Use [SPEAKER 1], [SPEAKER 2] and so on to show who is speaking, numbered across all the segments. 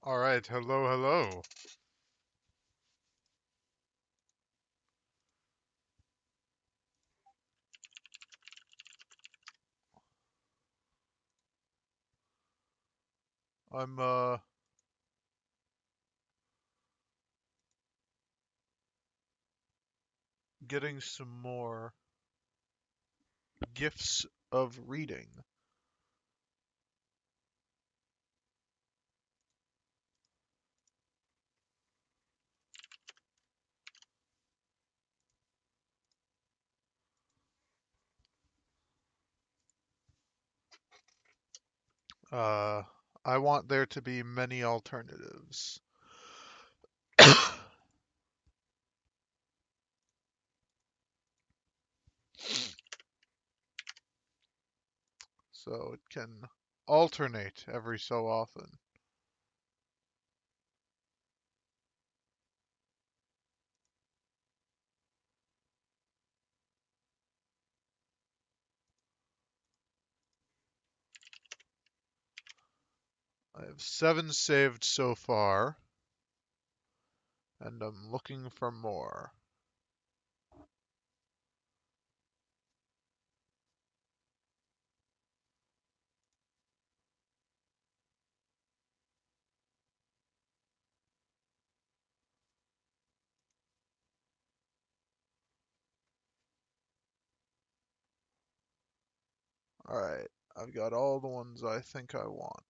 [SPEAKER 1] All right, hello, hello. I'm getting some more gifts of reading. Uh I want there to be many alternatives. So it can alternate every so often. I have 7 saved so far, and I'm looking for more. All right, I've got all the ones I think I want.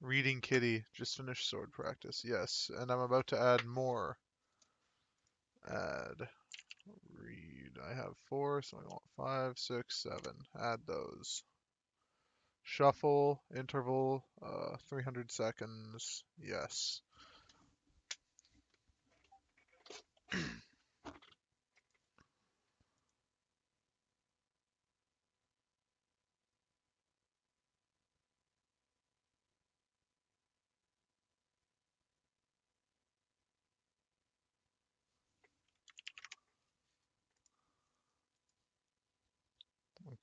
[SPEAKER 1] Reading Kitty, just finished sword practice. Yes, and I'm about to add more. Add. Read. I have 4, so I want 5, 6, 7. Add those. Shuffle, interval, 300 seconds. Yes.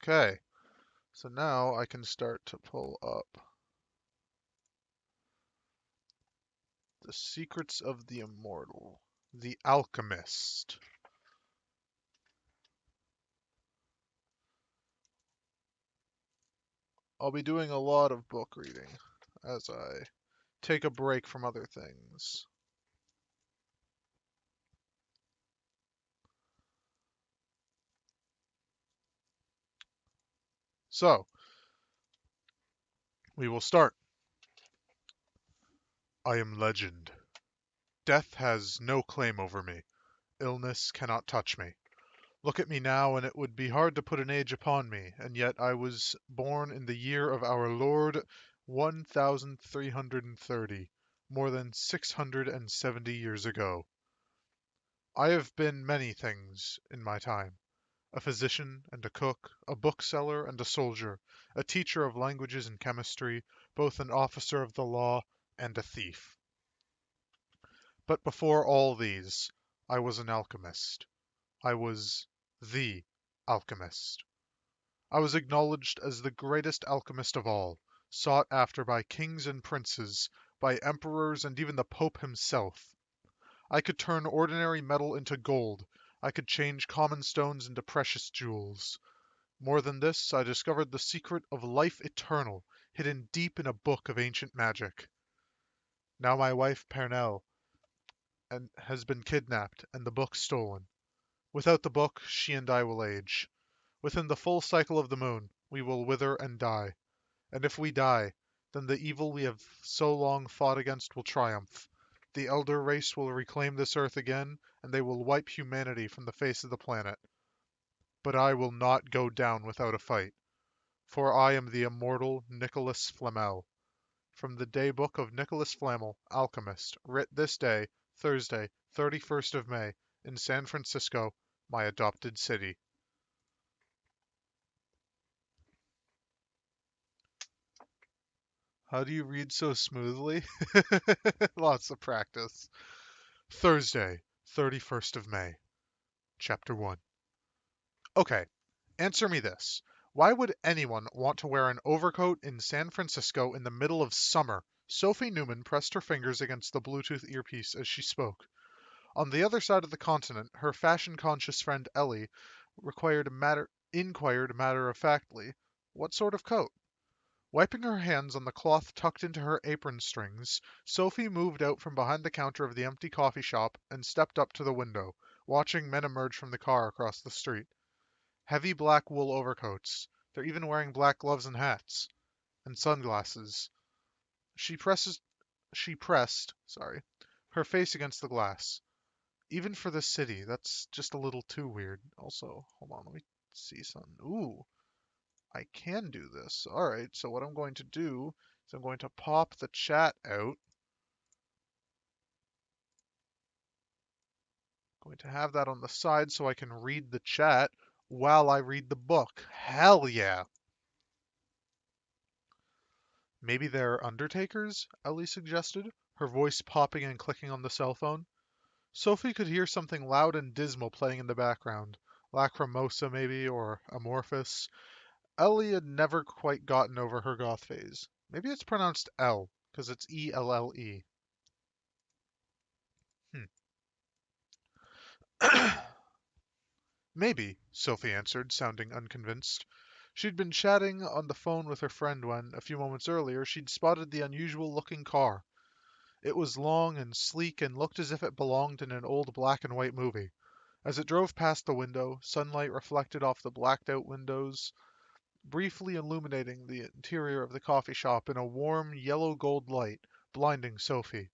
[SPEAKER 1] Okay. So now I can start to pull up The Secrets of the Immortal. The Alchemist. I'll be doing a lot of book reading as I take a break from other things. So, we will start. I am legend. Death has no claim over me. Illness cannot touch me. Look at me now, and it would be hard to put an age upon me, and yet I was born in the year of our Lord 1330, more than 670 years ago. I have been many things in my time: a physician and a cook, a bookseller and a soldier, a teacher of languages and chemistry, both an officer of the law and a thief. But before all these, I was an alchemist. I was the alchemist. I was acknowledged as the greatest alchemist of all, sought after by kings and princes, by emperors and even the Pope himself. I could turn ordinary metal into gold. I could change common stones into precious jewels. More than this, I discovered the secret of life eternal, hidden deep in a book of ancient magic. Now my wife Pernelle has been kidnapped and the book stolen. Without the book, she and I will age. Within the full cycle of the moon, we will wither and die. And if we die, then the evil we have so long fought against will triumph. The elder race will reclaim this earth again, and they will wipe humanity from the face of the planet. But I will not go down without a fight, for I am the immortal Nicholas Flamel. From the daybook of Nicholas Flamel, alchemist, writ this day, Thursday, 31st of May, in San Francisco, my adopted city. How do you read so smoothly? Lots of practice. Thursday, 31st of May, Chapter 1. Okay, answer me this. Why would anyone want to wear an overcoat in San Francisco in the middle of summer? Sophie Newman pressed her fingers against the Bluetooth earpiece as she spoke. On the other side of the continent, her fashion-conscious friend Ellie inquired matter-of-factly, "What sort of coat?" Wiping her hands on the cloth tucked into her apron strings, Sophie moved out from behind the counter of the empty coffee shop and stepped up to the window, watching men emerge from the car across the street. Heavy black wool overcoats. They're even wearing black gloves and hats. And sunglasses. She presses she pressed, sorry, her face against the glass. Even for the city, that's just a little too weird. Also, hold on, let me see something. Ooh, I can do this. Alright, so what I'm going to do is I'm going to pop the chat out. Going to have that on the side so I can read the chat while I read the book. Hell yeah! Maybe they're undertakers? Ellie suggested, her voice popping and clicking on the cell phone. Sophie could hear something loud and dismal playing in the background. Lacrimosa, maybe, or Amorphous. Ellie had never quite gotten over her goth phase. Maybe it's pronounced L, because it's E-L-L-E. Hmm. Maybe, Sophie answered, sounding unconvinced. She'd been chatting on the phone with her friend when, a few moments earlier, she'd spotted the unusual-looking car. It was long and sleek and looked as if it belonged in an old black and white movie. As it drove past the window, sunlight reflected off the blacked-out windows, briefly illuminating the interior of the coffee shop in a warm, yellow-gold light, blinding Sophie.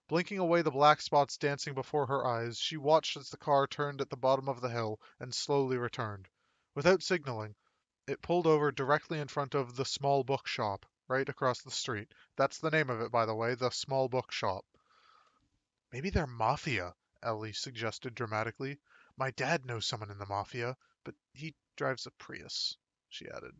[SPEAKER 1] Blinking away the black spots dancing before her eyes, she watched as the car turned at the bottom of the hill and slowly returned. Without signaling, it pulled over directly in front of the Small Book Shop, right across the street. That's the name of it, by the way, the Small Book Shop. Maybe they're mafia, Ellie suggested dramatically. My dad knows someone in the mafia, but he drives a Prius, she added.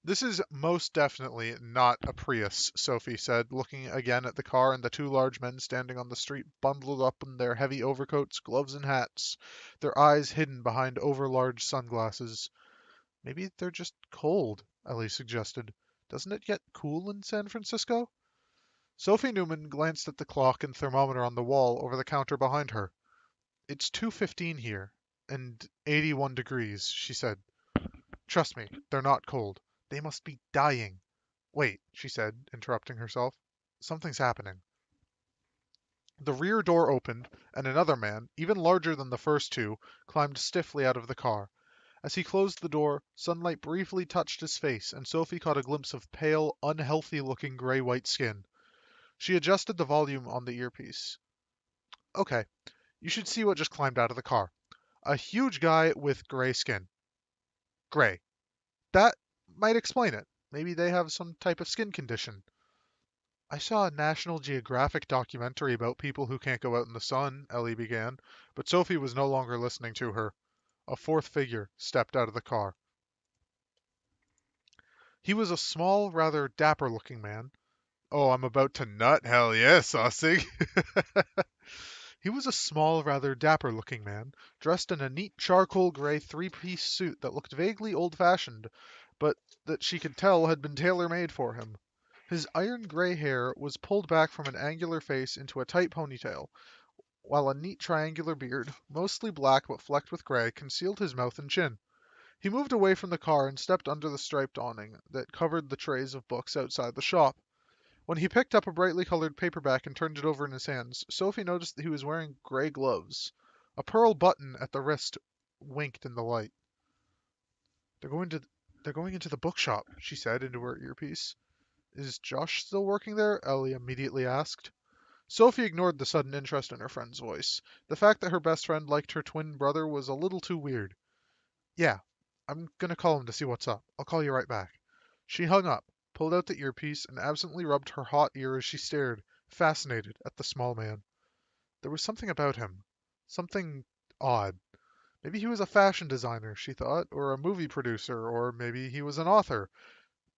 [SPEAKER 1] This is most definitely not a Prius, Sophie said, looking again at the car and the two large men standing on the street, bundled up in their heavy overcoats, gloves, and hats, their eyes hidden behind overlarge sunglasses. Maybe they're just cold, Ellie suggested. Doesn't it get cool in San Francisco? Sophie Newman glanced at the clock and thermometer on the wall over the counter behind her. It's 2:15 here, and 81 degrees, she said. Trust me, they're not cold. They must be dying. Wait, she said, interrupting herself. Something's happening. The rear door opened, and another man, even larger than the first two, climbed stiffly out of the car. As he closed the door, sunlight briefly touched his face, and Sophie caught a glimpse of pale, unhealthy-looking gray-white skin. She adjusted the volume on the earpiece. Okay, you should see what just climbed out of the car. A huge guy with gray skin. Gray. That might explain it. Maybe they have some type of skin condition. I saw a National Geographic documentary about people who can't go out in the sun, Ellie began, but Sophie was no longer listening to her. A fourth figure stepped out of the car. He was a small, rather dapper-looking man. Oh, I'm about to nut. Hell yeah, saucy. He was a small, rather dapper-looking man, dressed in a neat charcoal gray three-piece suit that looked vaguely old-fashioned, but that she could tell had been tailor-made for him. His iron gray hair was pulled back from an angular face into a tight ponytail, while a neat triangular beard, mostly black but flecked with gray, concealed his mouth and chin. He moved away from the car and stepped under the striped awning that covered the trays of books outside the shop. When he picked up a brightly colored paperback and turned it over in his hands, Sophie noticed that he was wearing gray gloves. A pearl button at the wrist winked in the light. They're going to they're going into the bookshop, she said into her earpiece. Is Josh still working there? Ellie immediately asked. Sophie ignored the sudden interest in her friend's voice. The fact that her best friend liked her twin brother was a little too weird. Yeah, I'm gonna call him to see what's up. I'll call you right back. She hung up, pulled out the earpiece, and absently rubbed her hot ear as she stared, fascinated, at the small man. There was something about him. Something odd. Maybe he was a fashion designer, she thought, or a movie producer, or maybe he was an author.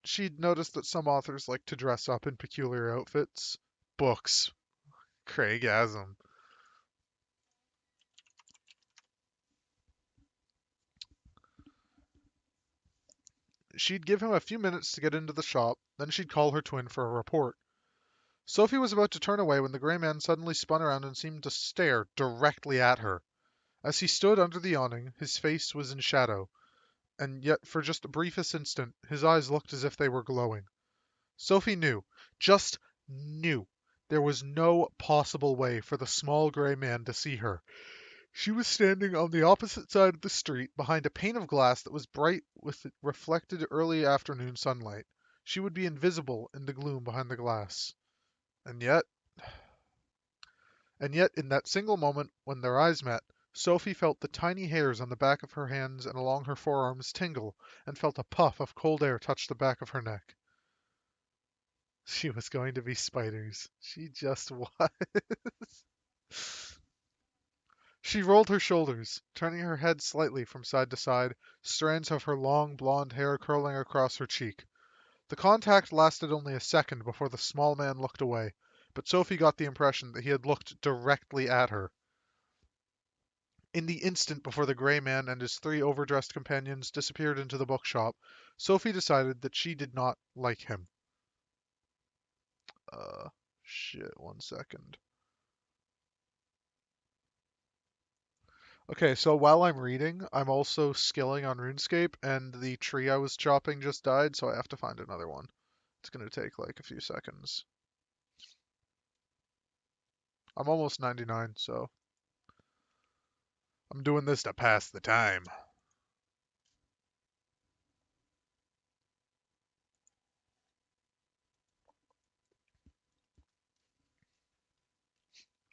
[SPEAKER 1] She'd noticed that some authors like to dress up in peculiar outfits. Books. Craigasm. She'd give him a few minutes to get into the shop, then she'd call her twin for a report. Sophie was about to turn away when the gray man suddenly spun around and seemed to stare directly at her. As he stood under the awning, his face was in shadow, and yet for just the briefest instant his eyes looked as if they were glowing. Sophie knew, just knew, there was no possible way for the small gray man to see her. She was standing on the opposite side of the street, behind a pane of glass that was bright with reflected early afternoon sunlight. She would be invisible in the gloom behind the glass. And yet, in that single moment when their eyes met, Sophie felt the tiny hairs on the back of her hands and along her forearms tingle, and felt a puff of cold air touch the back of her neck. She was going to be spiders. She just was. She rolled her shoulders, turning her head slightly from side to side, strands of her long blonde hair curling across her cheek. The contact lasted only a second before the small man looked away, but Sophie got the impression that he had looked directly at her. In the instant before the gray man and his three overdressed companions disappeared into the bookshop, Sophie decided that she did not like him. Shit, 1 second. Okay, so while I'm reading, I'm also skilling on RuneScape, and the tree I was chopping just died, so I have to find another one. It's gonna take like a few seconds. I'm almost 99, so I'm doing this to pass the time.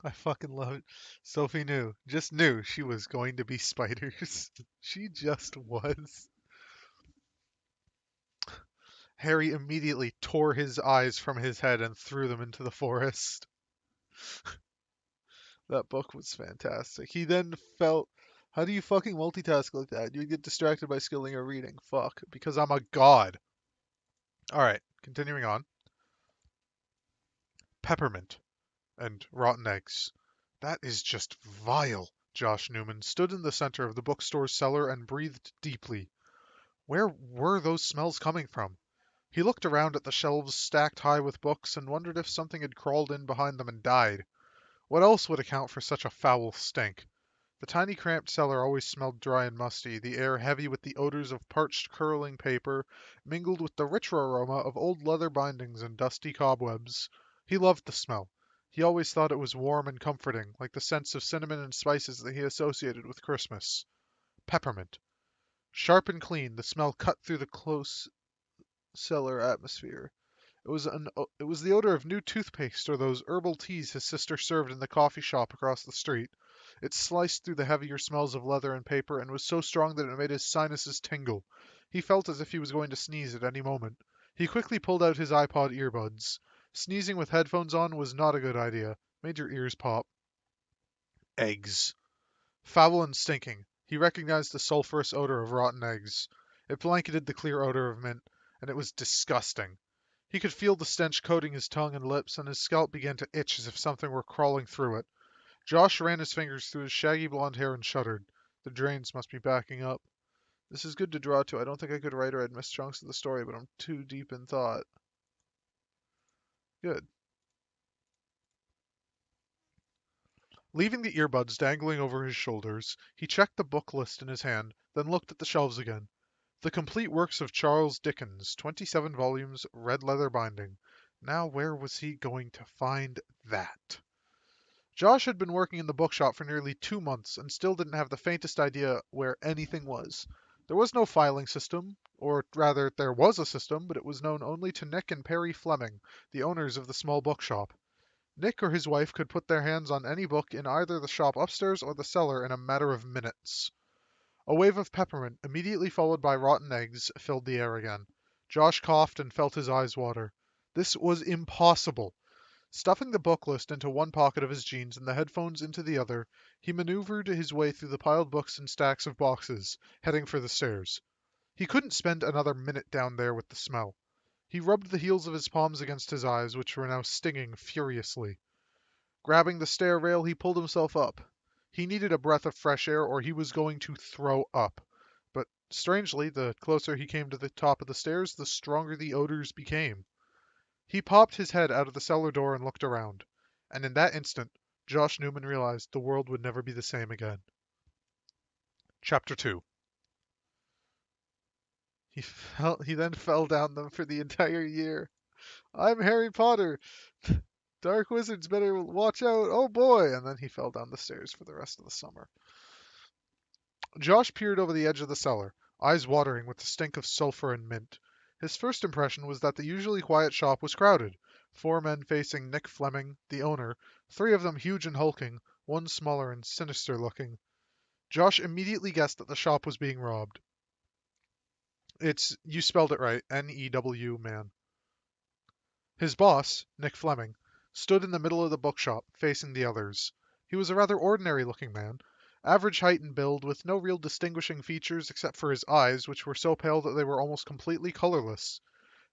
[SPEAKER 1] I fucking love it. Sophie just knew she was going to be spiders. She just was. Harry immediately tore his eyes from his head and threw them into the forest. That book was fantastic. He then felt, how do you fucking multitask like that? You get distracted by skilling or reading. Fuck, because I'm a god. Alright, continuing on. Peppermint and rotten eggs. That is just vile. Josh Newman stood in the center of the bookstore's cellar and breathed deeply. Where were those smells coming from? He looked around at the shelves stacked high with books and wondered if something had crawled in behind them and died. What else would account for such a foul stink? The tiny cramped cellar always smelled dry and musty, the air heavy with the odors of parched curling paper, mingled with the richer aroma of old leather bindings and dusty cobwebs. He loved the smell. He always thought it was warm and comforting, like the scents of cinnamon and spices that he associated with Christmas. Peppermint. Sharp and clean, the smell cut through the close cellar atmosphere. It was the odor of new toothpaste or those herbal teas his sister served in the coffee shop across the street. It sliced through the heavier smells of leather and paper and was so strong that it made his sinuses tingle. He felt as if he was going to sneeze at any moment. He quickly pulled out his iPod earbuds. Sneezing with headphones on was not a good idea. Made your ears pop. Eggs. Foul and stinking. He recognized the sulphurous odor of rotten eggs. It blanketed the clear odor of mint, and it was disgusting. He could feel the stench coating his tongue and lips, and his scalp began to itch as if something were crawling through it. Josh ran his fingers through his shaggy blonde hair and shuddered. The drains must be backing up. This is good to draw to. I don't think I could write or I'd miss chunks of the story, but I'm too deep in thought. Good. Leaving the earbuds dangling over his shoulders, he checked the book list in his hand, then looked at the shelves again. The complete works of Charles Dickens, 27 volumes, red leather binding. Now where was he going to find that? Josh had been working in the bookshop for nearly 2 months and still didn't have the faintest idea where anything was. There was no filing system, or rather, there was a system, but it was known only to Nick and Perry Fleming, the owners of the small bookshop. Nick or his wife could put their hands on any book in either the shop upstairs or the cellar in a matter of minutes. A wave of peppermint, immediately followed by rotten eggs, filled the air again. Josh coughed and felt his eyes water. This was impossible. Stuffing the book list into one pocket of his jeans and the headphones into the other, he maneuvered his way through the piled books and stacks of boxes, heading for the stairs. He couldn't spend another minute down there with the smell. He rubbed the heels of his palms against his eyes, which were now stinging furiously. Grabbing the stair rail, he pulled himself up. He needed a breath of fresh air or he was going to throw up. But Strangely, the closer he came to the top of the stairs, the stronger the odors became. He popped his head out of the cellar door and looked around. And in that instant, Josh Newman realized the world would never be the same again. Chapter 2. He then fell down them for the entire year. I'm Harry Potter. Dark wizards better watch out. Oh boy. And then he fell down the stairs for the rest of the summer. Josh peered over the edge of the cellar, eyes watering with the stink of sulfur and mint. His first impression was that the usually quiet shop was crowded. 4 men facing Nick Fleming, the owner, 3 of them huge and hulking, one smaller and sinister looking. Josh immediately guessed that the shop was being robbed. You spelled it right, N-E-W, man. His boss, Nick Fleming, stood in the middle of the bookshop, facing the others. He was a rather ordinary-looking man, average height and build, with no real distinguishing features except for his eyes, which were so pale that they were almost completely colorless.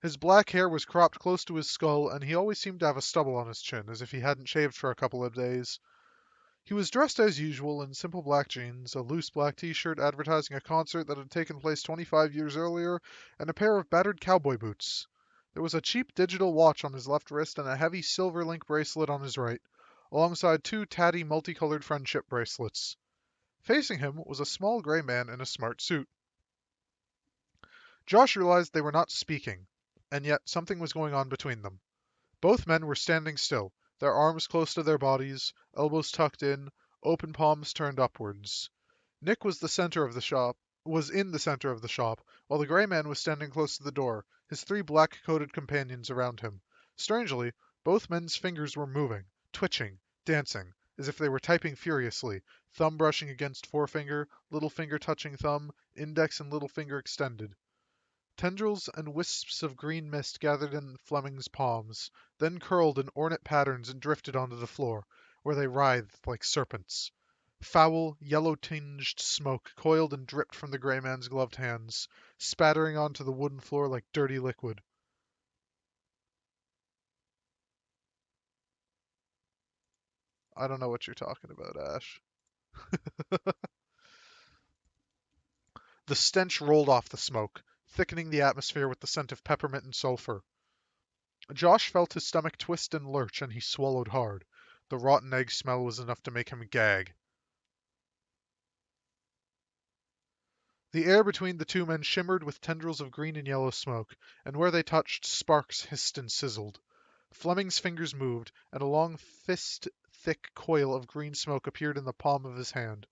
[SPEAKER 1] His black hair was cropped close to his skull, and he always seemed to have a stubble on his chin, as if he hadn't shaved for a couple of days. He was dressed as usual in simple black jeans, a loose black t-shirt advertising a concert that had taken place 25 years earlier, and a pair of battered cowboy boots. There was a cheap digital watch on his left wrist and a heavy silver link bracelet on his right, alongside 2 tatty multicolored friendship bracelets. Facing him was a small gray man in a smart suit. Josh realized they were not speaking, and yet something was going on between them. Both men were standing still, their arms close to their bodies, elbows tucked in, open palms turned upwards. Nick was in the center of the shop, while the gray man was standing close to the door, his 3 black-coated companions around him. Strangely, both men's fingers were moving, twitching, dancing, as if they were typing furiously, thumb brushing against forefinger, little finger touching thumb, index and little finger extended. Tendrils and wisps of green mist gathered in Fleming's palms, then curled in ornate patterns and drifted onto the floor, where they writhed like serpents. Foul, yellow-tinged smoke coiled and dripped from the gray man's gloved hands, spattering onto the wooden floor like dirty liquid. I don't know what you're talking about, Ash. The stench rolled off the smoke, thickening the atmosphere with the scent of peppermint and sulfur. Josh felt his stomach twist and lurch, and he swallowed hard. The rotten egg smell was enough to make him gag. The air between the 2 men shimmered with tendrils of green and yellow smoke, and where they touched, sparks hissed and sizzled. Fleming's fingers moved, and a long fist-thick coil of green smoke appeared in the palm of his hand.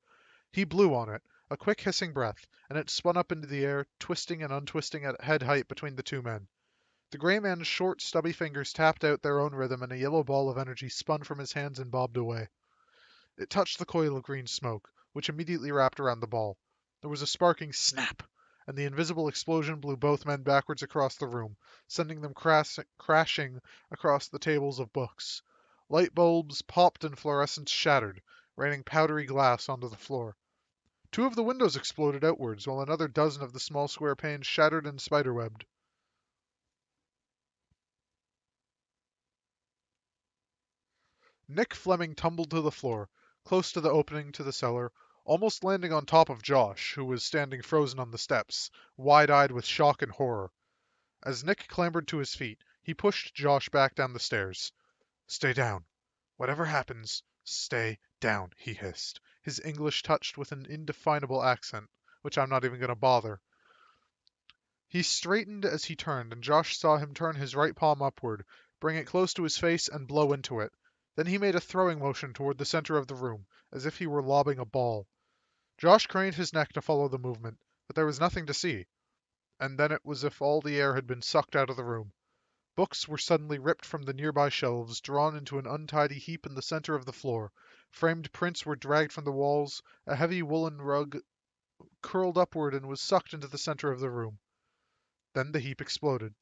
[SPEAKER 1] He blew on it, a quick hissing breath, and it spun up into the air, twisting and untwisting at head height between the 2 men. The gray man's short, stubby fingers tapped out their own rhythm, and a yellow ball of energy spun from his hands and bobbed away. It touched the coil of green smoke, which immediately wrapped around the ball. There was a sparking snap, and the invisible explosion blew both men backwards across the room, sending them crashing across the tables of books. Light bulbs popped and fluorescents shattered, raining powdery glass onto the floor. 2 of the windows exploded outwards, while another dozen of the small square panes shattered and spiderwebbed. Nick Fleming tumbled to the floor, close to the opening to the cellar, almost landing on top of Josh, who was standing frozen on the steps, wide-eyed with shock and horror. As Nick clambered to his feet, he pushed Josh back down the stairs. "Stay down. Whatever happens, stay down," he hissed, his English touched with an indefinable accent, which I'm not even going to bother. He straightened as he turned, and Josh saw him turn his right palm upward, bring it close to his face, and blow into it. Then he made a throwing motion toward the center of the room, as if he were lobbing a ball. Josh craned his neck to follow the movement, but there was nothing to see. And then it was as if all the air had been sucked out of the room. Books were suddenly ripped from the nearby shelves, drawn into an untidy heap in the center of the floor. Framed prints were dragged from the walls, a heavy woolen rug curled upward and was sucked into the center of the room. Then the heap exploded.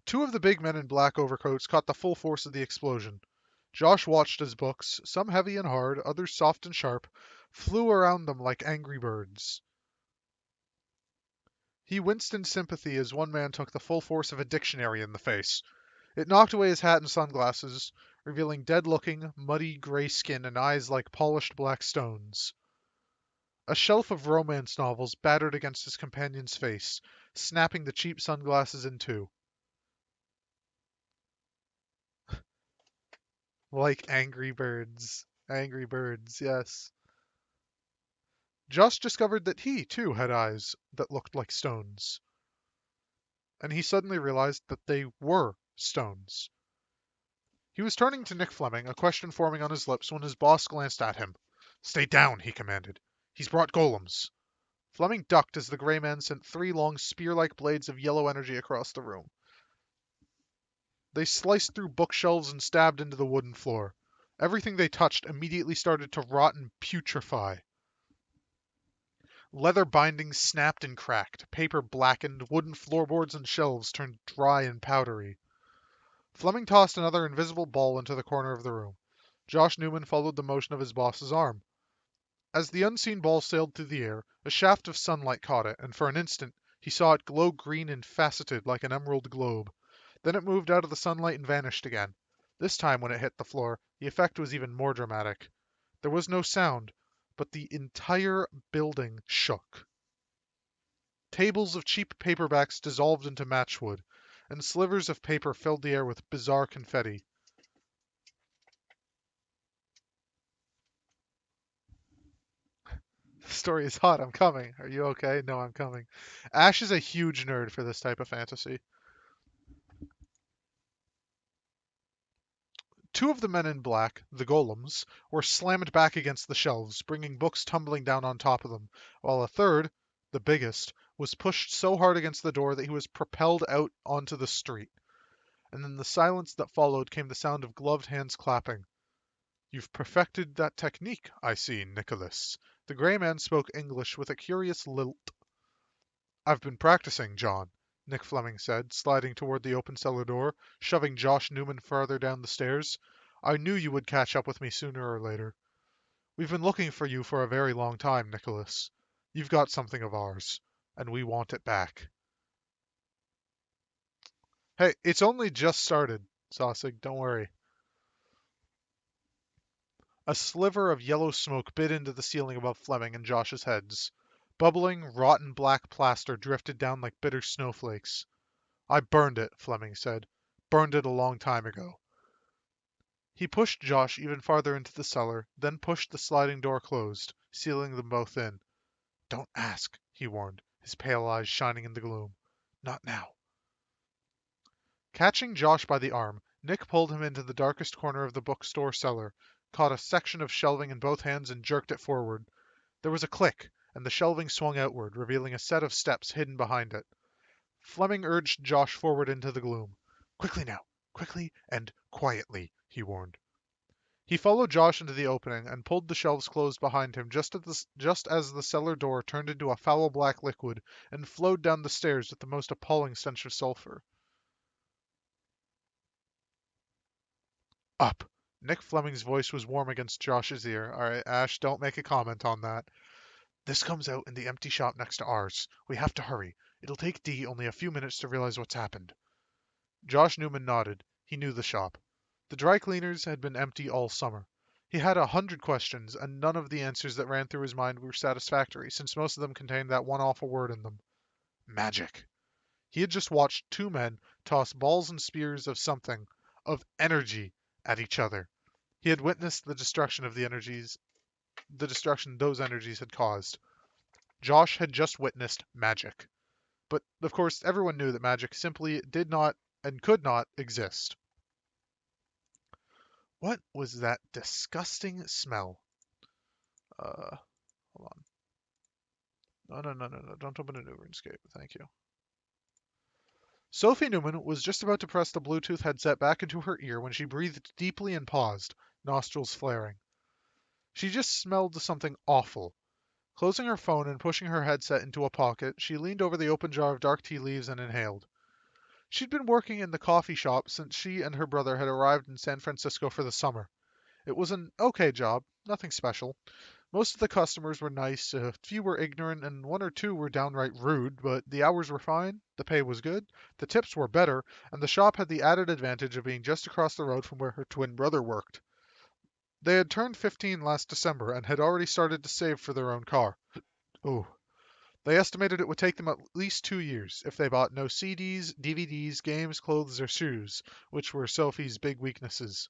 [SPEAKER 1] 2 of the big men in black overcoats caught the full force of the explosion. Josh watched as books, some heavy and hard, others soft and sharp, flew around them like angry birds. He winced in sympathy as one man took the full force of a dictionary in the face. It knocked away his hat and sunglasses, revealing dead-looking, muddy gray skin and eyes like polished black stones. A shelf of romance novels battered against his companion's face, snapping the cheap sunglasses in two. Like Angry Birds. Angry Birds, yes. Josh discovered that he, too, had eyes that looked like stones. And he suddenly realized that they were stones. He was turning to Nick Fleming, a question forming on his lips, when his boss glanced at him. "Stay down," he commanded. "He's brought golems." Fleming ducked as the gray man sent three long spear-like blades of yellow energy across the room. They sliced through bookshelves and stabbed into the wooden floor. Everything they touched immediately started to rot and putrefy. Leather bindings snapped and cracked, paper blackened, wooden floorboards and shelves turned dry and powdery. Fleming tossed another invisible ball into the corner of the room. Josh Newman followed the motion of his boss's arm. As the unseen ball sailed through the air, a shaft of sunlight caught it, and for an instant he saw it glow green and faceted like an emerald globe. Then it moved out of the sunlight and vanished again. This time, when it hit the floor, the effect was even more dramatic. There was no sound, but the entire building shook. Tables of cheap paperbacks dissolved into matchwood, and slivers of paper filled the air with bizarre confetti. The story is hot. I'm coming. Are you okay? No, I'm coming. Ash is a huge nerd for this type of fantasy. Two of the men in black, the golems, were slammed back against the shelves, bringing books tumbling down on top of them, while a third, the biggest, was pushed so hard against the door that he was propelled out onto the street. And in the silence that followed came the sound of gloved hands clapping. "You've perfected that technique, I see, Nicholas." The gray man spoke English with a curious lilt. "I've been practicing, John," Nick Fleming said, sliding toward the open cellar door, shoving Josh Newman farther down the stairs. "I knew you would catch up with me sooner or later. We've been looking for you for a very long time, Nicholas. You've got something of ours, and we want it back." "Hey, it's only just started, Saucig, don't worry." A sliver of yellow smoke bit into the ceiling above Fleming and Josh's heads. Bubbling, rotten black plaster drifted down like bitter snowflakes. "I burned it," Fleming said. "Burned it a long time ago." He pushed Josh even farther into the cellar, then pushed the sliding door closed, sealing them both in. "Don't ask," he warned, his pale eyes shining in the gloom. "Not now." Catching Josh by the arm, Nick pulled him into the darkest corner of the bookstore cellar, caught a section of shelving in both hands and jerked it forward. There was a click, and the shelving swung outward, revealing a set of steps hidden behind it. Fleming urged Josh forward into the gloom. "Quickly now, quickly and quietly," he warned. He followed Josh into the opening and pulled the shelves closed behind him just as the cellar door turned into a foul black liquid and flowed down the stairs with the most appalling stench of sulfur. "Up!" Nick Fleming's voice was warm against Josh's ear. "All right, Ash, don't make a comment on that. This comes out in the empty shop next to ours. We have to hurry. It'll take Dee only a few minutes to realize what's happened." Josh Newman nodded. He knew the shop. The dry cleaners had been empty all summer. He had 100 questions, and none of the answers that ran through his mind were satisfactory, since most of them contained that one awful word in them. Magic. He had just watched two men toss balls and spears of something, of energy, at each other. He had witnessed the destruction those energies had caused. Josh had just witnessed magic. But, of course, everyone knew that magic simply did not and could not exist. What was that disgusting smell? Hold on. No, no, no, no, no. Don't open a new RuneScape. Thank you. Sophie Newman was just about to press the Bluetooth headset back into her ear when she breathed deeply and paused, nostrils flaring. She just smelled something awful. Closing her phone and pushing her headset into a pocket, she leaned over the open jar of dark tea leaves and inhaled. She'd been working in the coffee shop since she and her brother had arrived in San Francisco for the summer. It was an okay job, nothing special. Most of the customers were nice, a few were ignorant, and one or two were downright rude, but the hours were fine, the pay was good, the tips were better, and the shop had the added advantage of being just across the road from where her twin brother worked. They had turned 15 last December and had already started to save for their own car. Ooh. They estimated it would take them at least 2 years if they bought no CDs, DVDs, games, clothes, or shoes, which were Sophie's big weaknesses.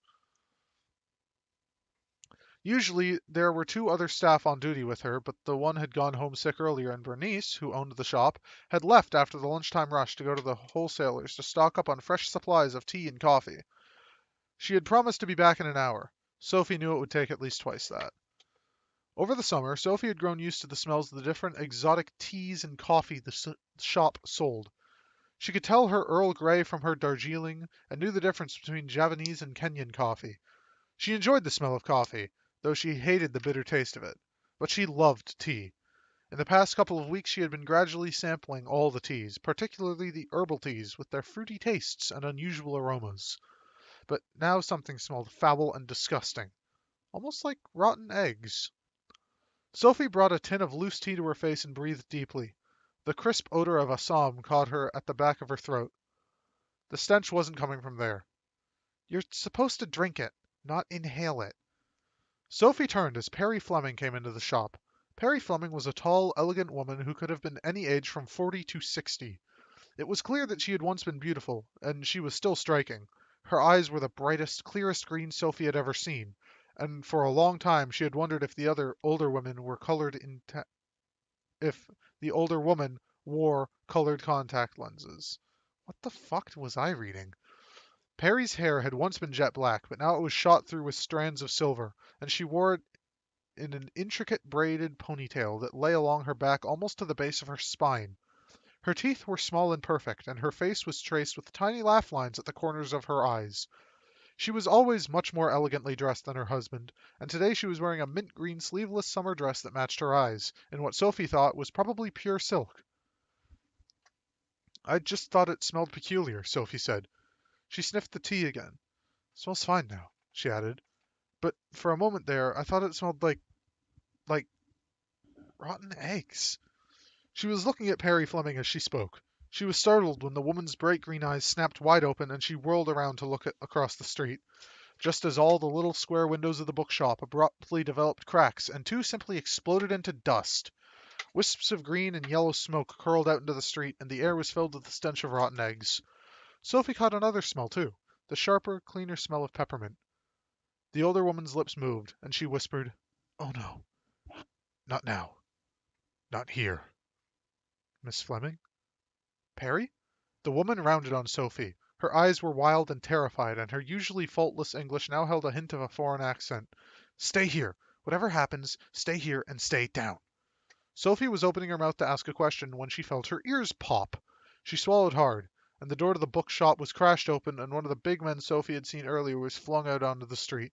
[SPEAKER 1] Usually, there were two other staff on duty with her, but the one had gone home sick earlier, and Bernice, who owned the shop, had left after the lunchtime rush to go to the wholesalers to stock up on fresh supplies of tea and coffee. She had promised to be back in an hour. Sophie knew it would take at least twice that. Over the summer, Sophie had grown used to the smells of the different exotic teas and coffee the shop sold. She could tell her Earl Grey from her Darjeeling, and knew the difference between Javanese and Kenyan coffee. She enjoyed the smell of coffee, though she hated the bitter taste of it. But she loved tea. In the past couple of weeks she had been gradually sampling all the teas, particularly the herbal teas with their fruity tastes and unusual aromas. But now something smelled foul and disgusting, almost like rotten eggs. Sophie brought a tin of loose tea to her face and breathed deeply. The crisp odor of Assam caught her at the back of her throat. The stench wasn't coming from there. You're supposed to drink it, not inhale it. Sophie turned as Perry Fleming came into the shop. Perry Fleming was a tall, elegant woman who could have been any age from 40 to 60. It was clear that she had once been beautiful, and she was still striking. Her eyes were the brightest, clearest green Sophie had ever seen, and for a long time she had wondered if the other older women were colored if the older woman wore colored contact lenses. What the fuck was I reading? Perry's hair had once been jet black, but now it was shot through with strands of silver, and she wore it in an intricate braided ponytail that lay along her back almost to the base of her spine. Her teeth were small and perfect, and her face was traced with tiny laugh lines at the corners of her eyes. She was always much more elegantly dressed than her husband, and today she was wearing a mint green sleeveless summer dress that matched her eyes, in what Sophie thought was probably pure silk. I just thought it smelled peculiar, Sophie said. She sniffed the tea again. Smells fine now, she added. But for a moment there, I thought it smelled like rotten eggs. She was looking at Perry Fleming as she spoke. She was startled when the woman's bright green eyes snapped wide open and she whirled around to look across the street, just as all the little square windows of the bookshop abruptly developed cracks and two simply exploded into dust. Wisps of green and yellow smoke curled out into the street, and the air was filled with the stench of rotten eggs. Sophie caught another smell, too, the sharper, cleaner smell of peppermint. The older woman's lips moved, and she whispered, "Oh no, not now. Not here." Miss Fleming? Perry? The woman rounded on Sophie. Her eyes were wild and terrified, and her usually faultless English now held a hint of a foreign accent. "Stay here. Whatever happens, stay here and stay down." Sophie was opening her mouth to ask a question when she felt her ears pop. She swallowed hard, and the door to the bookshop was crashed open, and one of the big men Sophie had seen earlier was flung out onto the street.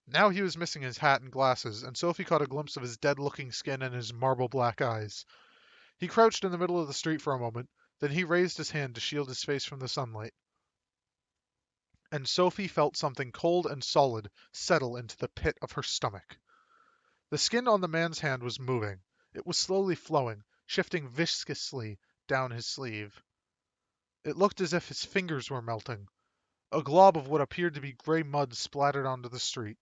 [SPEAKER 1] Now he was missing his hat and glasses, and Sophie caught a glimpse of his dead-looking skin and his marble black eyes. He crouched in the middle of the street for a moment, then he raised his hand to shield his face from the sunlight. And Sophie felt something cold and solid settle into the pit of her stomach. The skin on the man's hand was moving. It was slowly flowing, shifting viscously down his sleeve. It looked as if his fingers were melting. A glob of what appeared to be gray mud splattered onto the street.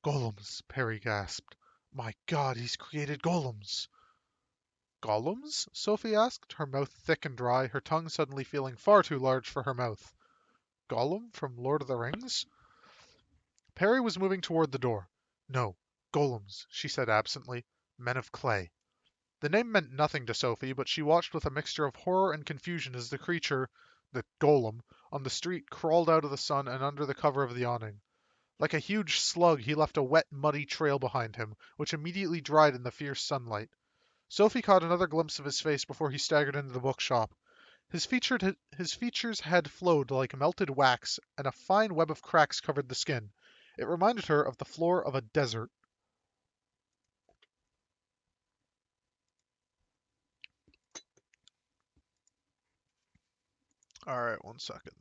[SPEAKER 1] "Golems," Perry gasped. "My God, he's created golems." "Golems?" Sophie asked, her mouth thick and dry, her tongue suddenly feeling far too large for her mouth. "Gollum from Lord of the Rings?" Perry was moving toward the door. "No, golems," she said absently. "Men of clay." The name meant nothing to Sophie, but she watched with a mixture of horror and confusion as the creature, the golem, on the street crawled out of the sun and under the cover of the awning. Like a huge slug, he left a wet, muddy trail behind him, which immediately dried in the fierce sunlight. Sophie caught another glimpse of his face before he staggered into the bookshop. His features had flowed like melted wax, and a fine web of cracks covered the skin. It reminded her of the floor of a desert. Alright, 1 second.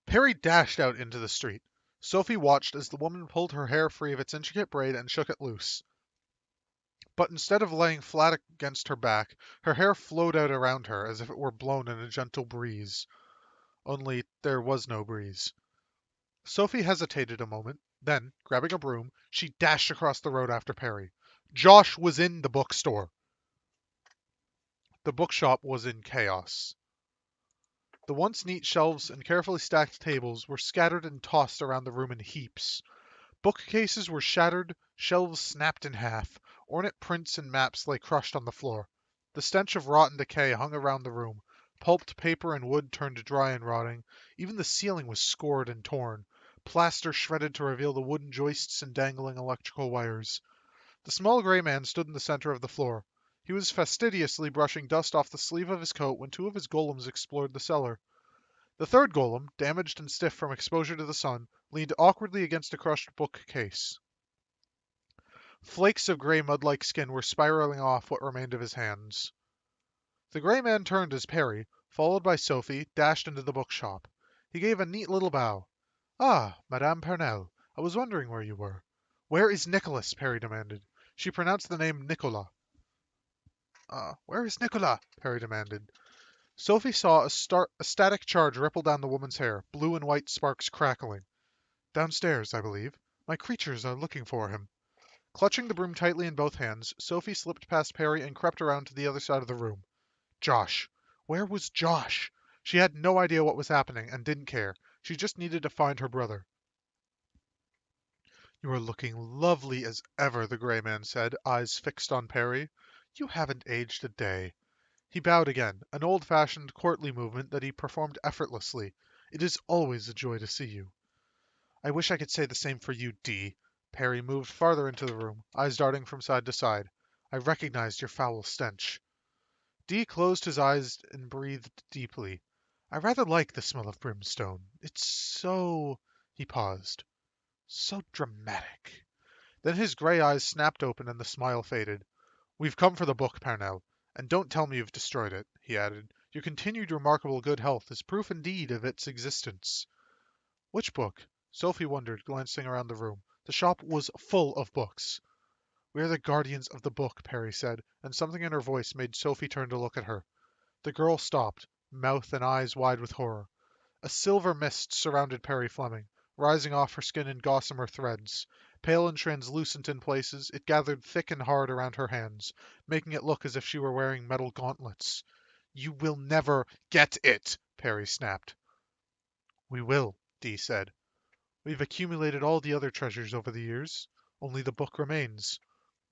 [SPEAKER 1] Perry dashed out into the street. Sophie watched as the woman pulled her hair free of its intricate braid and shook it loose. But instead of laying flat against her back, her hair flowed out around her as if it were blown in a gentle breeze. Only there was no breeze. Sophie hesitated a moment, then, grabbing a broom, she dashed across the road after Perry. Josh was in the bookstore. The bookshop was in chaos. The once neat shelves and carefully stacked tables were scattered and tossed around the room in heaps. Bookcases were shattered, shelves snapped in half, ornate prints and maps lay crushed on the floor. The stench of rotten decay hung around the room. Pulped paper and wood turned dry and rotting. Even the ceiling was scored and torn. Plaster shredded to reveal the wooden joists and dangling electrical wires. The small gray man stood in the center of the floor. He was fastidiously brushing dust off the sleeve of his coat when two of his golems explored the cellar. The third golem, damaged and stiff from exposure to the sun, leaned awkwardly against a crushed bookcase. Flakes of gray mud-like skin were spiraling off what remained of his hands. The gray man turned as Perry, followed by Sophie, dashed into the bookshop. He gave a neat little bow. "Ah, Madame Pernelle, I was wondering where you were." "Where is Nicholas?" Perry demanded. She pronounced the name Nicola. Where is Nicola?" Perry demanded. Sophie saw a static charge ripple down the woman's hair, blue and white sparks crackling. "Downstairs, I believe. My creatures are looking for him." Clutching the broom tightly in both hands, Sophie slipped past Perry and crept around to the other side of the room. Josh. Where was Josh? She had no idea what was happening and didn't care. She just needed to find her brother. "You are looking lovely as ever," the gray man said, eyes fixed on Perry. "You haven't aged a day." He bowed again, an old-fashioned, courtly movement that he performed effortlessly. "It is always a joy to see you." "I wish I could say the same for you, Dee." Perry moved farther into the room, eyes darting from side to side. "I recognized your foul stench." Dee closed his eyes and breathed deeply. "I rather like the smell of brimstone. It's so—" He paused. "So dramatic." Then his gray eyes snapped open and the smile faded. "We've come for the book, Parnell. And don't tell me you've destroyed it," he added. "Your continued remarkable good health is proof indeed of its existence." "Which book?" Sophie wondered, glancing around the room. The shop was full of books. "We are the guardians of the book," Perry said, and something in her voice made Sophie turn to look at her. The girl stopped, mouth and eyes wide with horror. A silver mist surrounded Perry Fleming, rising off her skin in gossamer threads. Pale and translucent in places, it gathered thick and hard around her hands, making it look as if she were wearing metal gauntlets. "You will never get it!" Perry snapped. "We will," Dee said. "We've accumulated all the other treasures over the years. Only the book remains.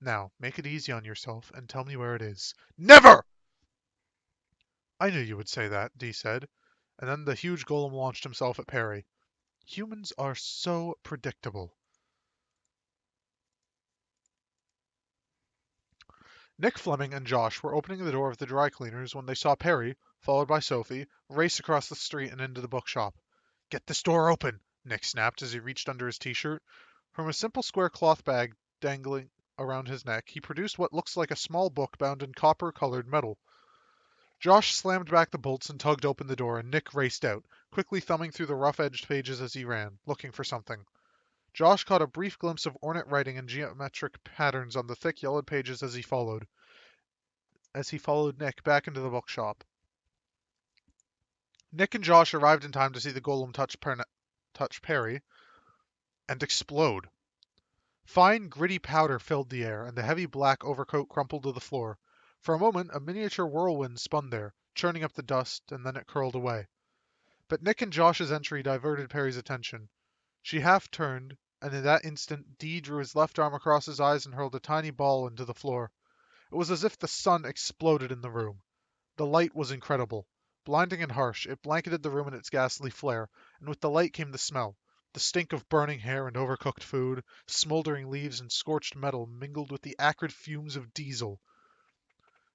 [SPEAKER 1] Now, make it easy on yourself and tell me where it is." "Never!" "I knew you would say that," Dee said, and then the huge golem launched himself at Perry. "Humans are so predictable." Nick Fleming and Josh were opening the door of the dry cleaners when they saw Perry, followed by Sophie, race across the street and into the bookshop. "Get this door open!" Nick snapped as he reached under his t-shirt. From a simple square cloth bag dangling around his neck, he produced what looks like a small book bound in copper-colored metal. Josh slammed back the bolts and tugged open the door, and Nick raced out, quickly thumbing through the rough-edged pages as he ran, looking for something. Josh caught a brief glimpse of ornate writing and geometric patterns on the thick yellowed pages as he followed Nick back into the bookshop. Nick and Josh arrived in time to see the golem touch Perry and explode. Fine, gritty powder filled the air, and the heavy black overcoat crumpled to the floor. For a moment, a miniature whirlwind spun there, churning up the dust, and then it curled away. But Nick and Josh's entry diverted Perry's attention. She half turned, and in that instant Dee drew his left arm across his eyes and hurled a tiny ball into the floor. It was as if the sun exploded in the room. The light was incredible. Blinding and harsh, it blanketed the room in its ghastly flare, and with the light came the smell. The stink of burning hair and overcooked food, smoldering leaves and scorched metal mingled with the acrid fumes of diesel.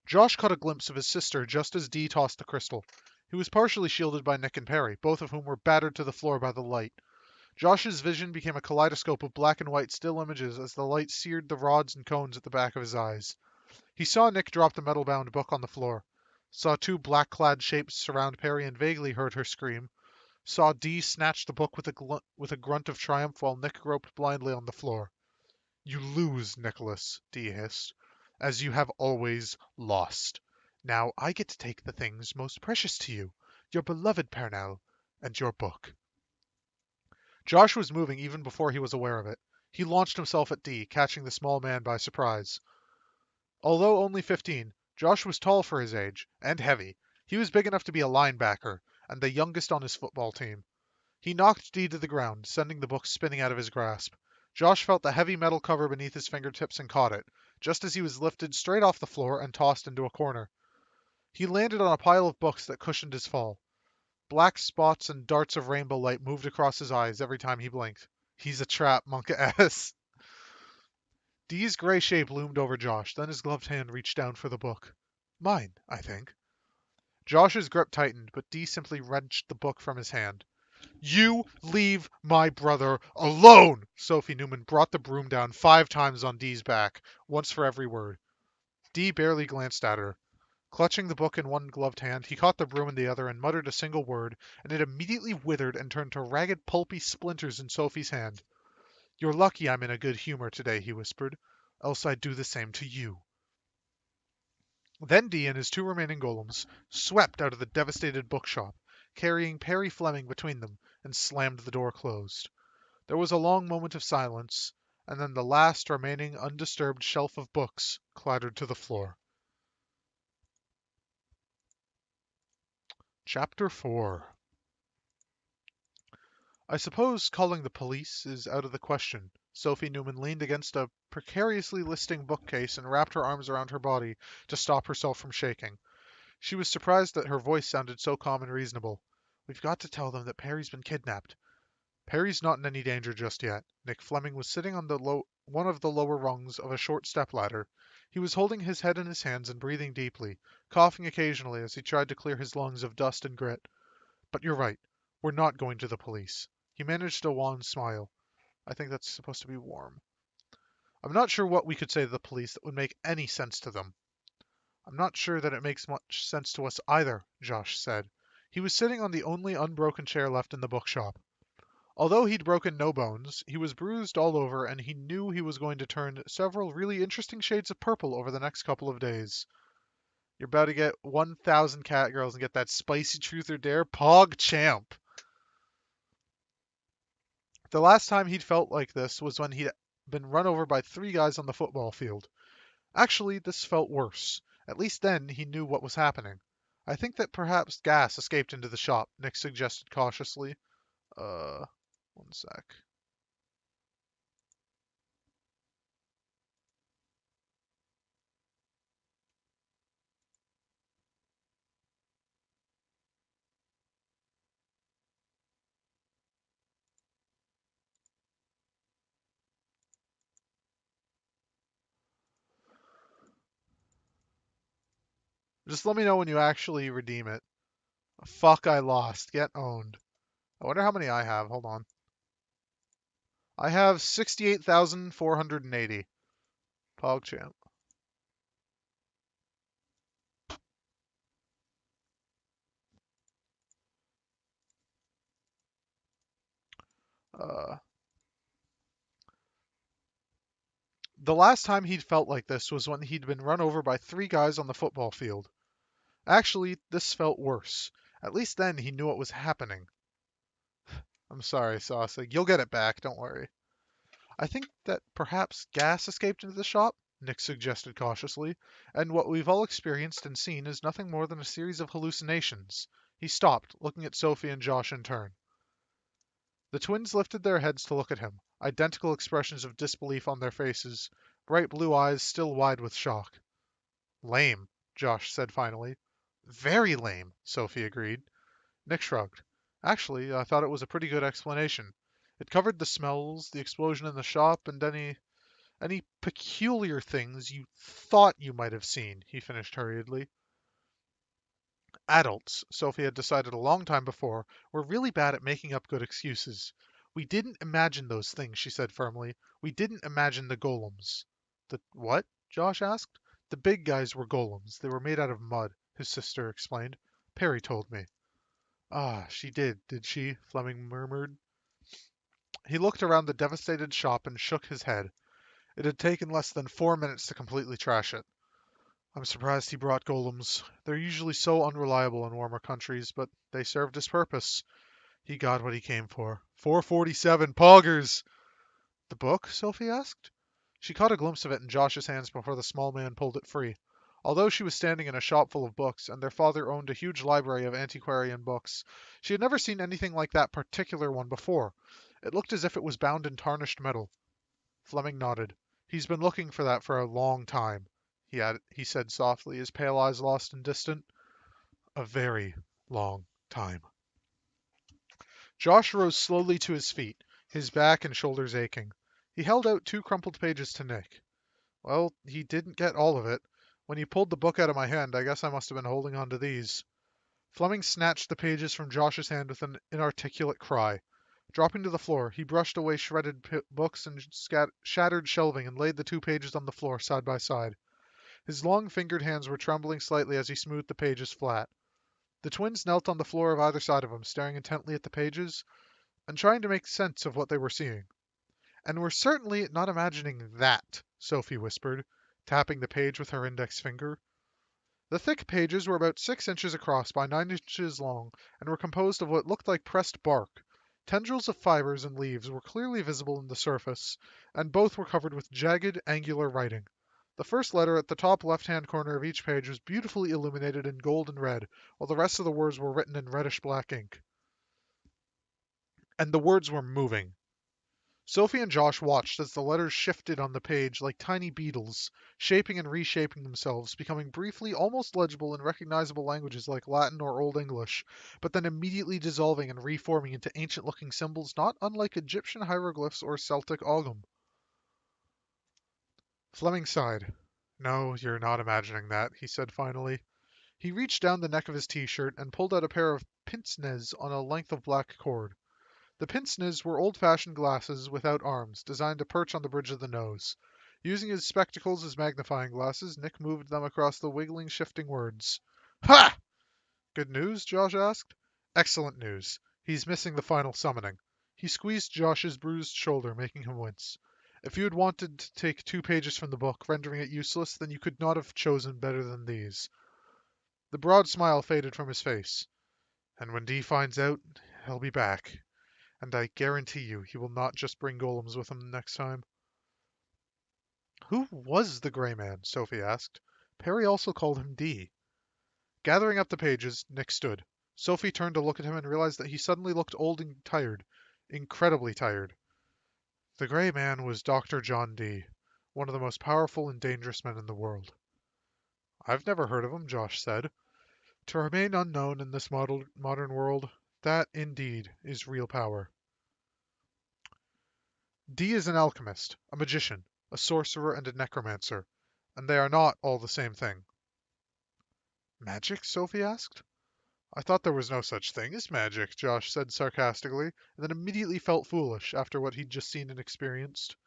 [SPEAKER 1] Josh caught a glimpse of his sister just as Dee tossed the crystal. He was partially shielded by Nick and Perry, both of whom were battered to the floor by the light. Josh's vision became a kaleidoscope of black and white still images as the light seared the rods and cones at the back of his eyes. He saw Nick drop the metal-bound book on the floor, saw two black-clad shapes surround Perry and vaguely heard her scream, saw Dee snatch the book with a grunt of triumph while Nick groped blindly on the floor. "You lose, Nicholas," Dee hissed. as you have always lost. Now I get to take the things most precious to you, your beloved Pernell, and your book." Josh was moving even before he was aware of it. He launched himself at Dee, catching the small man by surprise. Although only 15, Josh was tall for his age, and heavy. He was big enough to be a linebacker, and the youngest on his football team. He knocked Dee to the ground, sending the book spinning out of his grasp. Josh felt the heavy metal cover beneath his fingertips and caught it, just as he was lifted straight off the floor and tossed into a corner. He landed on a pile of books that cushioned his fall. Black spots and darts of rainbow light moved across his eyes every time he blinked. "He's a trap, Monka S." Dee's gray shape loomed over Josh, then his gloved hand reached down for the book. "Mine, I think." Josh's grip tightened, but Dee simply wrenched the book from his hand. "You leave my brother alone!" Sophie Newman brought the broom down 5 times on Dee's back, once for every word. Dee barely glanced at her. Clutching the book in one gloved hand, he caught the broom in the other and muttered a single word, and it immediately withered and turned to ragged, pulpy splinters in Sophie's hand. "You're lucky I'm in a good humor today," he whispered, "else I'd do the same to you." Then Dee and his 2 remaining golems swept out of the devastated bookshop, carrying Perry Fleming between them, and slammed the door closed. There was a long moment of silence, and then the last remaining undisturbed shelf of books clattered to the floor. Chapter 4. "I suppose calling the police is out of the question." Sophie Newman leaned against a precariously listing bookcase and wrapped her arms around her body to stop herself from shaking. She was surprised that her voice sounded so calm and reasonable. "We've got to tell them that Perry's been kidnapped." "Perry's not in any danger just yet." Nick Fleming was sitting on one of the lower rungs of a short stepladder. He was holding his head in his hands and breathing deeply, coughing occasionally as he tried to clear his lungs of dust and grit. "But you're right. We're not going to the police." He managed a wan smile. "I think that's supposed to be warm. I'm not sure what we could say to the police that would make any sense to them." "I'm not sure that it makes much sense to us either," Josh said. He was sitting on the only unbroken chair left in the bookshop. Although he'd broken no bones, he was bruised all over, and he knew he was going to turn several really interesting shades of purple over the next couple of days. "You're about to get 1,000 catgirls and get that spicy truth or dare, Pog Champ." The last time he'd felt like this was when he'd been run over by 3 guys on the football field. Actually, this felt worse. At least then he knew what was happening. "I think that perhaps gas escaped into the shop," Nick suggested cautiously. One sec. Just let me know when you actually redeem it. Fuck, I lost. Get owned. I wonder how many I have. Hold on. I have 68,480. PogChamp. Uh, the last time he'd felt like this was when he'd been run over by 3 guys on the football field. Actually, this felt worse. At least then he knew what was happening. I'm sorry, Saucy. You'll get it back, don't worry. "I think that perhaps gas escaped into the shop," Nick suggested cautiously, "and what we've all experienced and seen is nothing more than a series of hallucinations." He stopped, looking at Sophie and Josh in turn. The twins lifted their heads to look at him, identical expressions of disbelief on their faces, bright blue eyes still wide with shock. "Lame," Josh said finally. "Very lame," Sophie agreed. Nick shrugged. "Actually, I thought it was a pretty good explanation. It covered the smells, the explosion in the shop, and any peculiar things you thought you might have seen," he finished hurriedly. Adults, Sophie had decided a long time before, were really bad at making up good excuses. "We didn't imagine those things," she said firmly. "We didn't imagine the golems." "The what?" Josh asked. "The big guys were golems. They were made out of mud," his sister explained. "Perry told me." "Ah, she did she?" Fleming murmured. He looked around the devastated shop and shook his head. It had taken less than 4 minutes to completely trash it. I'm surprised he brought golems. They're usually so unreliable in warmer countries, but they served his purpose. He got what he came for. 447 poggers! The book? Sophie asked. She caught a glimpse of it in Josh's hands before the small man pulled it free. Although she was standing in a shop full of books, and their father owned a huge library of antiquarian books, she had never seen anything like that particular one before. It looked as if it was bound in tarnished metal. Fleming nodded. He's been looking for that for a long time, he said softly, his pale eyes lost and distant. A very long time. Josh rose slowly to his feet, his back and shoulders aching. He held out 2 crumpled pages to Nick. Well, he didn't get all of it. When he pulled the book out of my hand, I guess I must have been holding on to these. Fleming snatched the pages from Josh's hand with an inarticulate cry. Dropping to the floor, he brushed away shredded books and shattered shelving and laid the 2 pages on the floor side by side. His long-fingered hands were trembling slightly as he smoothed the pages flat. The twins knelt on the floor of either side of him, staring intently at the pages and trying to make sense of what they were seeing. And we're certainly not imagining that, Sophie whispered, tapping the page with her index finger. The thick pages were about 6 inches across by 9 inches long and were composed of what looked like pressed bark. Tendrils of fibers and leaves were clearly visible in the surface, and both were covered with jagged, angular writing. The first letter at the top left-hand corner of each page was beautifully illuminated in gold and red, while the rest of the words were written in reddish-black ink. And the words were moving. Sophie and Josh watched as the letters shifted on the page like tiny beetles, shaping and reshaping themselves, becoming briefly almost legible in recognizable languages like Latin or Old English, but then immediately dissolving and reforming into ancient-looking symbols not unlike Egyptian hieroglyphs or Celtic ogham. Fleming sighed. No, you're not imagining that, he said finally. He reached down the neck of his t-shirt and pulled out a pair of pince-nez on a length of black cord. The pince-nez were old-fashioned glasses without arms, designed to perch on the bridge of the nose. Using his spectacles as magnifying glasses, Nick moved them across the wiggling, shifting words. Ha! Good news? Josh asked. Excellent news. He's missing the final summoning. He squeezed Josh's bruised shoulder, making him wince. If you had wanted to take 2 pages from the book, rendering it useless, then you could not have chosen better than these. The broad smile faded from his face. And when Dee finds out, he'll be back. And I guarantee you he will not just bring golems with him next time. Who was the Gray Man? Sophie asked. Perry also called him D. Gathering up the pages, Nick stood. Sophie turned to look at him and realized that he suddenly looked old and tired. Incredibly tired. The Gray Man was Dr. John Dee, one of the most powerful and dangerous men in the world. I've never heard of him, Josh said. To remain unknown in this modern world, that, indeed, is real power. Dee is an alchemist, a magician, a sorcerer, and a necromancer, and they are not all the same thing. Magic? Sophie asked. I thought there was no such thing as magic, Josh said sarcastically, and then immediately felt foolish after what he'd just seen and experienced.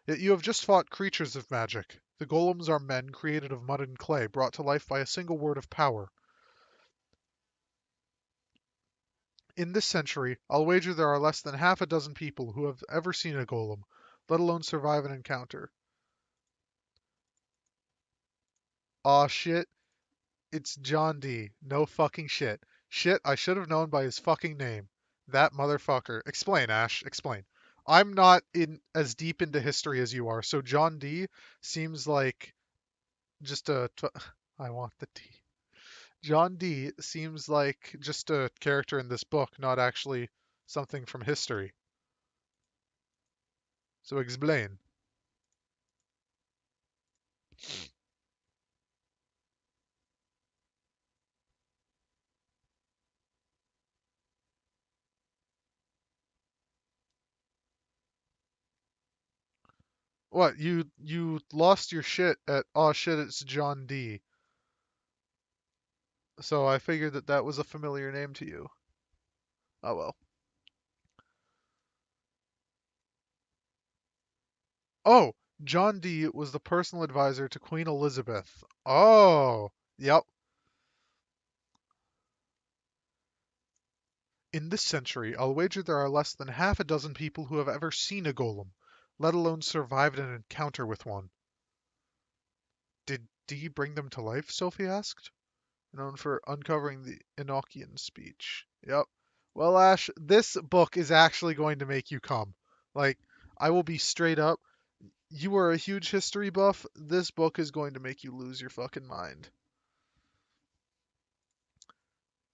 [SPEAKER 1] Yet you have just fought creatures of magic. The golems are men created of mud and clay, brought to life by a single word of power. In this century, I'll wager there are less than half a dozen people who have ever seen a golem, let alone survive an encounter. Aw shit, it's John Dee. No fucking shit. Shit, I should have known by his fucking name. That motherfucker. Explain, Ash. Explain. I'm not in as deep into history as you are, so John Dee seems like just a. I want the T. John Dee seems like just a character in this book, not actually something from history. So explain. What, you lost your shit at oh shit, it's John Dee. So I figured that that was a familiar name to you. Oh well. Oh, John Dee was the personal advisor to Queen Elizabeth. Oh, yep. In this century, I'll wager there are less than half a dozen people who have ever seen a golem, let alone survived an encounter with one. Did Dee bring them to life? Sophie asked. Known for uncovering the Enochian speech. Yep. Well, Ash, this book is actually going to make you come. Like, I will be straight up. You are a huge history buff. This book is going to make you lose your fucking mind.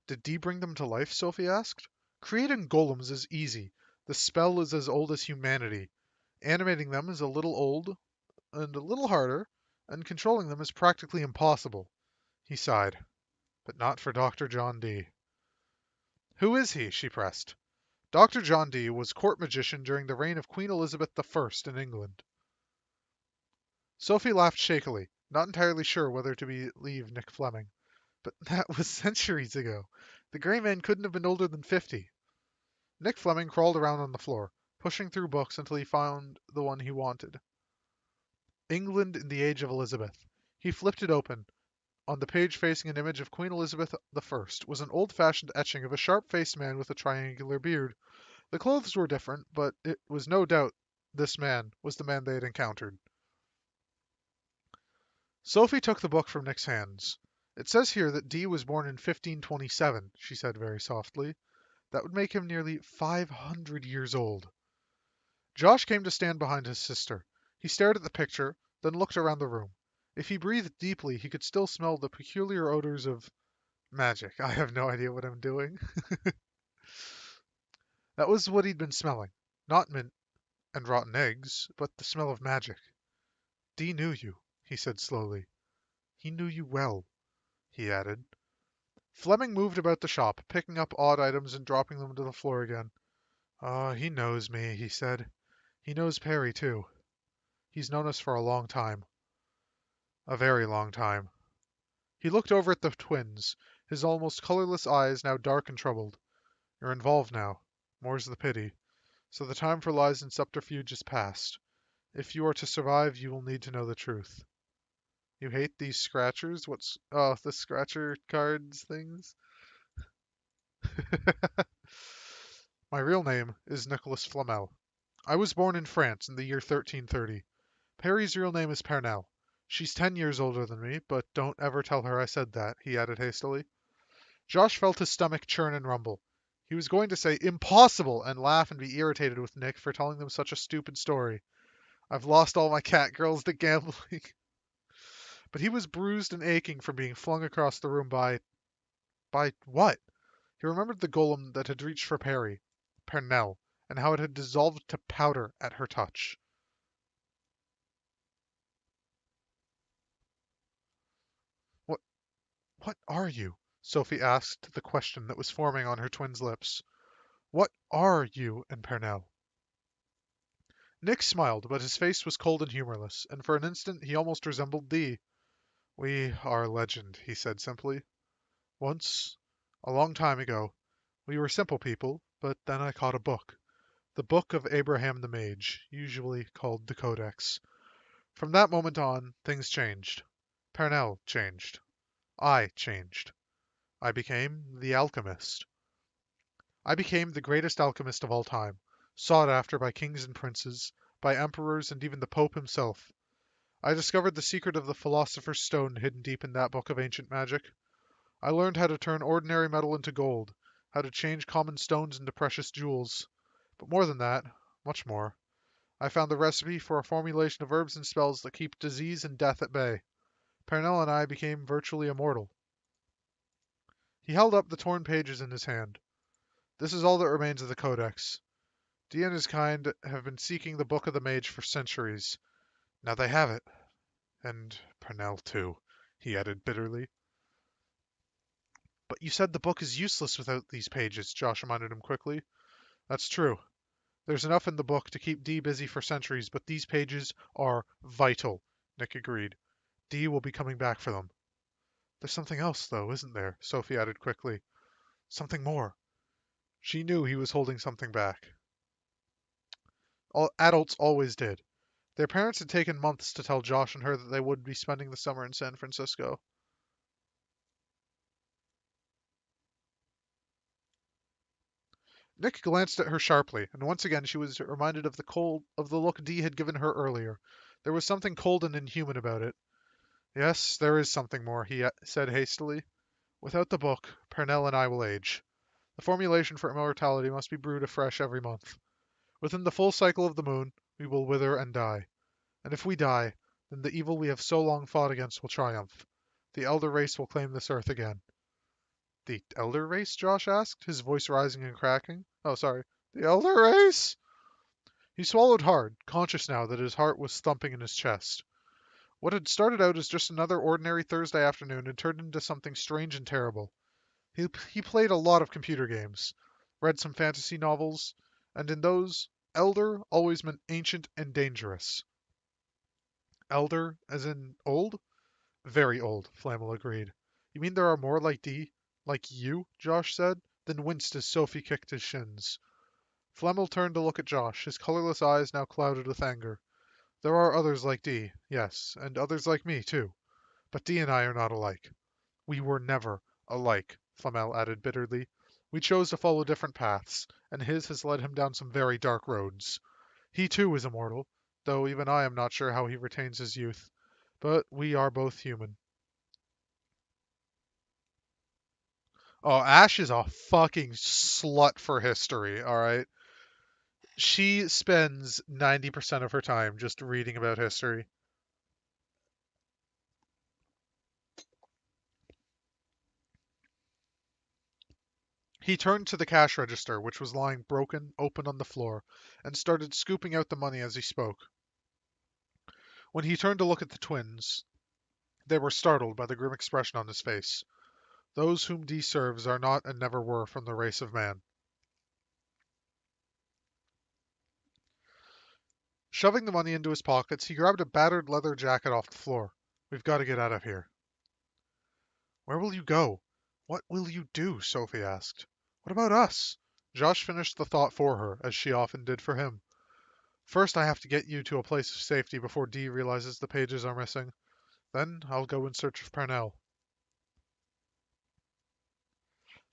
[SPEAKER 1] Did Dee bring them to life? Sophie asked. Creating golems is easy. The spell is as old as humanity. Animating them is a little old and a little harder, and controlling them is practically impossible. He sighed. But not for Dr. John Dee. Who is he? She pressed. Dr. John Dee was court magician during the reign of Queen Elizabeth I in England. Sophie laughed shakily, not entirely sure whether to believe Nick Fleming. But that was centuries ago. The Grey Man couldn't have been older than 50. Nick Fleming crawled around on the floor, pushing through books until he found the one he wanted. England in the Age of Elizabeth. He flipped it open. On the page facing an image of Queen Elizabeth I was an old-fashioned etching of a sharp-faced man with a triangular beard. The clothes were different, but it was no doubt this man was the man they had encountered. Sophie took the book from Nick's hands. It says here that Dee was born in 1527, she said very softly. That would make him nearly 500 years old. Josh came to stand behind his sister. He stared at the picture, then looked around the room. If he breathed deeply, he could still smell the peculiar odors of magic. I have no idea what I'm doing. That was what he'd been smelling. Not mint and rotten eggs, but the smell of magic. Dee knew you, he said slowly. He knew you well, he added. Fleming moved about the shop, picking up odd items and dropping them to the floor again. Oh, he knows me, he said. He knows Perry, too. He's known us for a long time. A very long time. He looked over at the twins, his almost colorless eyes now dark and troubled. You're involved now. More's the pity. So the time for lies and subterfuge is past. If you are to survive, you will need to know the truth. You hate these scratchers? The scratcher cards things? My real name is Nicholas Flamel. I was born in France in the year 1330. Perry's real name is Pernell. She's 10 years older than me, but don't ever tell her I said that, he added hastily. Josh felt his stomach churn and rumble. He was going to say impossible and laugh and be irritated with Nick for telling them such a stupid story. I've lost all my cat girls to gambling. But he was bruised and aching from being flung across the room by what? He remembered the golem that had reached for Pernell, and how it had dissolved to powder at her touch. What what are you? Sophie asked the question that was forming on her twin's lips. What are you and Pernell? Nick smiled, but his face was cold and humorless, and for an instant he almost resembled Dee. We are legend, he said simply. Once, a long time ago, we were simple people, but then I caught a book. The Book of Abraham the Mage, usually called the Codex. From that moment on, things changed. Pernell changed. I changed. I became the alchemist. I became the greatest alchemist of all time, sought after by kings and princes, by emperors and even the Pope himself. I discovered the secret of the Philosopher's Stone hidden deep in that book of ancient magic. I learned how to turn ordinary metal into gold, how to change common stones into precious jewels. But more than that, much more. I found the recipe for a formulation of herbs and spells that keep disease and death at bay. Pernell and I became virtually immortal. He held up the torn pages in his hand. This is all that remains of the Codex. Dee and his kind have been seeking the Book of the Mage for centuries. Now they have it. And Pernell, too, he added bitterly. But you said the book is useless without these pages, Josh reminded him quickly. That's true. There's enough in the book to keep Dee busy for centuries, but these pages are vital, Nick agreed. Dee will be coming back for them. There's something else, though, isn't there? Sophie added quickly. Something more. She knew he was holding something back. All adults always did. Their parents had taken months to tell Josh and her that they would be spending the summer in San Francisco. Nick glanced at her sharply, and once again she was reminded of the look Dee had given her earlier. There was something cold and inhuman about it. Yes, there is something more, he said hastily. Without the book, Pernell and I will age. The formulation for immortality must be brewed afresh every month. Within the full cycle of the moon, we will wither and die. And if we die, then the evil we have so long fought against will triumph. The Elder race will claim this earth again. The Elder race? Josh asked, his voice rising and cracking. Oh, sorry. The Elder race? He swallowed hard, conscious now that his heart was thumping in his chest. What had started out as just another ordinary Thursday afternoon had turned into something strange and terrible. He played a lot of computer games, read some fantasy novels, and in those, elder always meant ancient and dangerous. Elder, as in old? Very old, Flamel agreed. You mean there are more like like you, Josh said, then winced as Sophie kicked his shins. Flamel turned to look at Josh, his colorless eyes now clouded with anger. There are others like Dee, yes, and others like me, too. But Dee and I are not alike. We were never alike, Flamel added bitterly. We chose to follow different paths, and his has led him down some very dark roads. He too is immortal, though even I am not sure how he retains his youth. But we are both human. Oh, Ash is a fucking slut for history, alright? She spends 90% of her time just reading about history. He turned to the cash register, which was lying broken open on the floor, and started scooping out the money as he spoke. When he turned to look at the twins, they were startled by the grim expression on his face. Those whom Dee serves are not and never were from the race of man. Shoving the money into his pockets, he grabbed a battered leather jacket off the floor. We've got to get out of here. Where will you go? What will you do? Sophie asked. What about us? Josh finished the thought for her, as she often did for him. First, I have to get you to a place of safety before Dee realizes the pages are missing. Then I'll go in search of Parnell.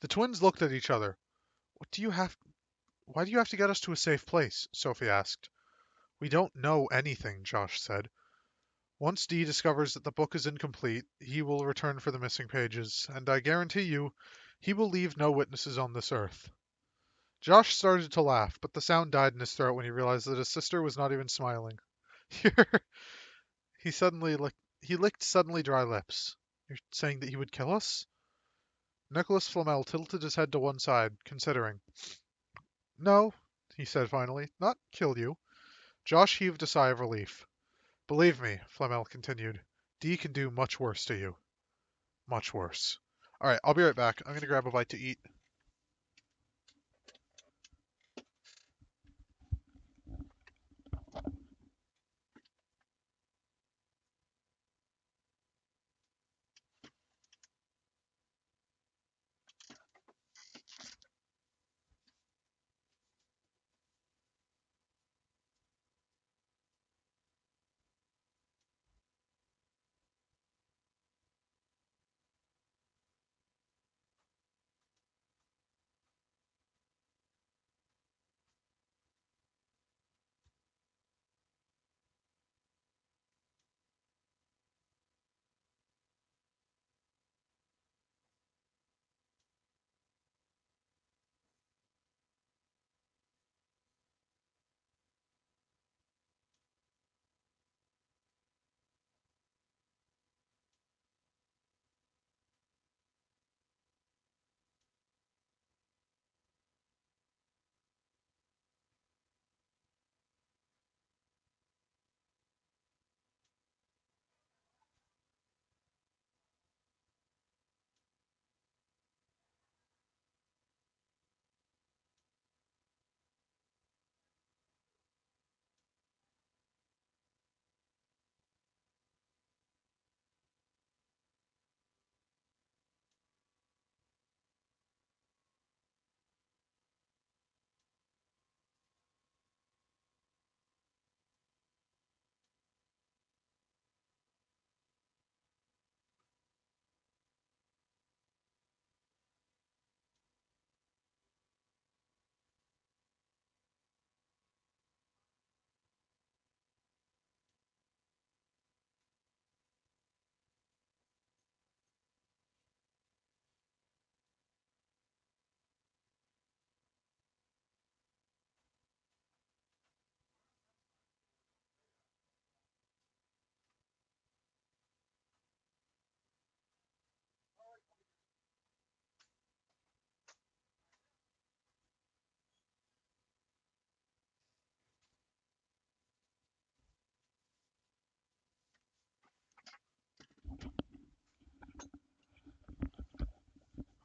[SPEAKER 1] The twins looked at each other. What do you have? Why do you have to get us to a safe place? Sophie asked. We don't know anything, Josh said. Once Dee discovers that the book is incomplete, he will return for the missing pages, and I guarantee you, he will leave no witnesses on this earth. Josh started to laugh, but the sound died in his throat when he realized that his sister was not even smiling. he suddenly licked suddenly dry lips. You're saying that he would kill us? Nicholas Flamel tilted his head to one side, considering. No, he said finally, not kill you. Josh heaved a sigh of relief. Believe me, Flamel continued, Dee can do much worse to you. Much worse. Alright, I'll be right back. I'm gonna grab a bite to eat.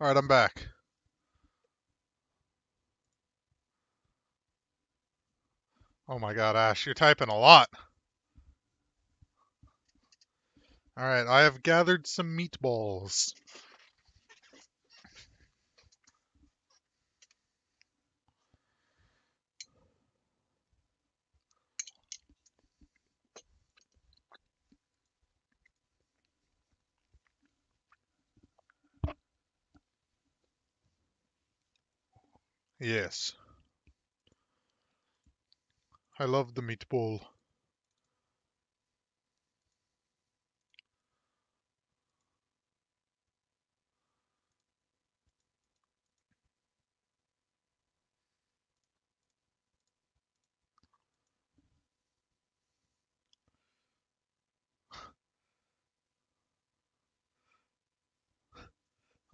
[SPEAKER 1] Alright, I'm back. Oh my god, Ash, you're typing a lot. Alright, I have gathered some meatballs. Yes, I love the meatball.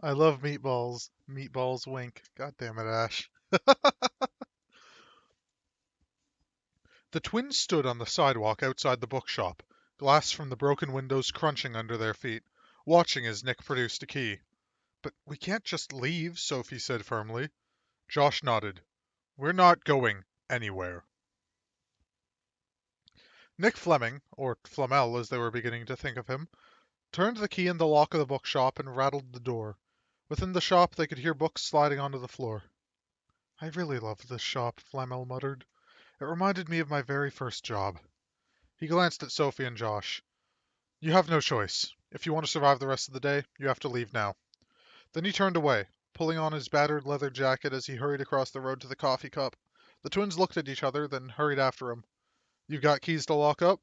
[SPEAKER 1] I love meatballs. Meatballs wink. God damn it, Ash. The twins stood on the sidewalk outside the bookshop, glass from the broken windows crunching under their feet, watching as Nick produced a key. But we can't just leave, Sophie said firmly. Josh nodded. We're not going anywhere. Nick Fleming, or Flamel as they were beginning to think of him, turned the key in the lock of the bookshop and rattled the door. Within the shop they could hear books sliding onto the floor. I really love this shop, Flamel muttered. It reminded me of my very first job. He glanced at Sophie and Josh. You have no choice. If you want to survive the rest of the day, you have to leave now. Then he turned away, pulling on his battered leather jacket as he hurried across the road to the coffee cup. The twins looked at each other, then hurried after him. You got keys to lock up?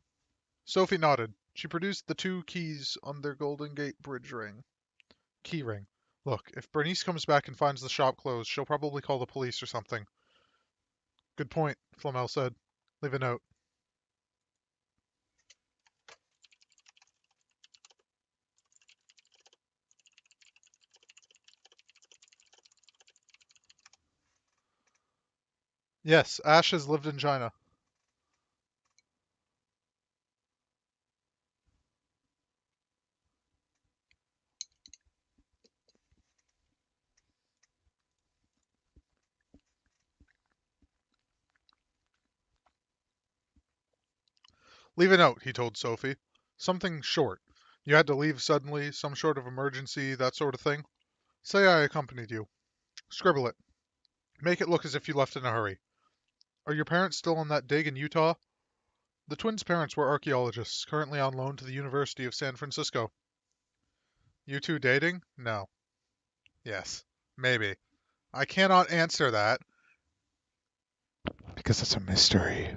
[SPEAKER 1] Sophie nodded. She produced the two keys on their Golden Gate bridge ring. Key ring. Look, if Bernice comes back and finds the shop closed, she'll probably call the police or something. Good point, Flamel said. Leave a note. Yes, Ash has lived in China. Leave a note, he told Sophie. Something short. You had to leave suddenly, some sort of emergency, that sort of thing. Say I accompanied you. Scribble it. Make it look as if you left in a hurry. Are your parents still on that dig in Utah? The twins' parents were archaeologists, currently on loan to the University of San Francisco. You two dating? No. Yes. Maybe. I cannot answer that. Because it's a mystery.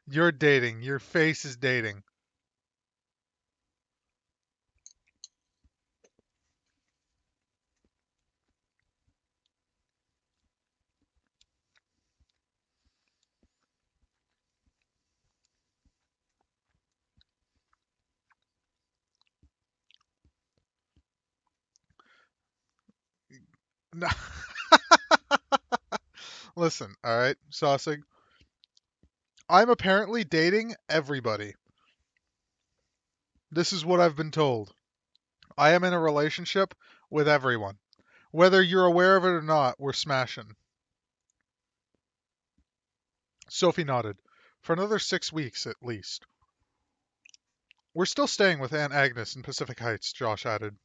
[SPEAKER 1] You're dating. Your face is dating. No. Listen, alright, Saucing. I'm apparently dating everybody. This is what I've been told. I am in a relationship with everyone. Whether you're aware of it or not, we're smashing. Sophie nodded. For another 6 weeks, at least. We're still staying with Aunt Agnes in Pacific Heights, Josh added.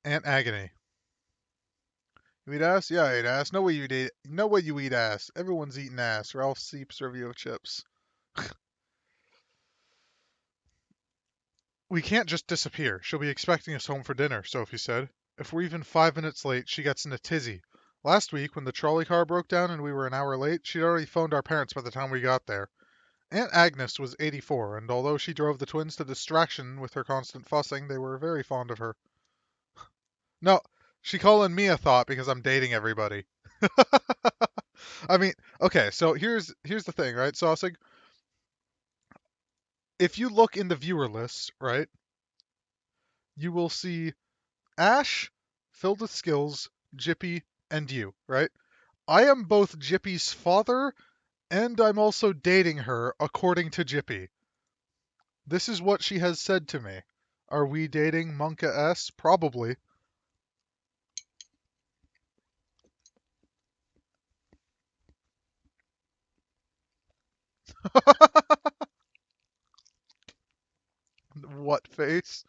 [SPEAKER 1] Aunt Agony. You eat ass? Yeah, I eat ass. No way you eat. No way you eat ass. Everyone's eating ass. Ralph Seep's review of chips. We can't just disappear. She'll be expecting us home for dinner, Sophie said. If we're even 5 minutes late, she gets in a tizzy. Last week, when the trolley car broke down and we were an hour late, she'd already phoned our parents by the time we got there. Aunt Agnes was 84, and although she drove the twins to distraction with her constant fussing, they were very fond of her. No, she calling me a thought because I'm dating everybody. I mean, okay, so here's the thing, right, Saucing? If you look in the viewer list, right, you will see Ash, filled with skills, Jippy, and you, right? I am both Jippy's father, and I'm also dating her, according to Jippy. This is what she has said to me. Are we dating Monka S? Probably. What face?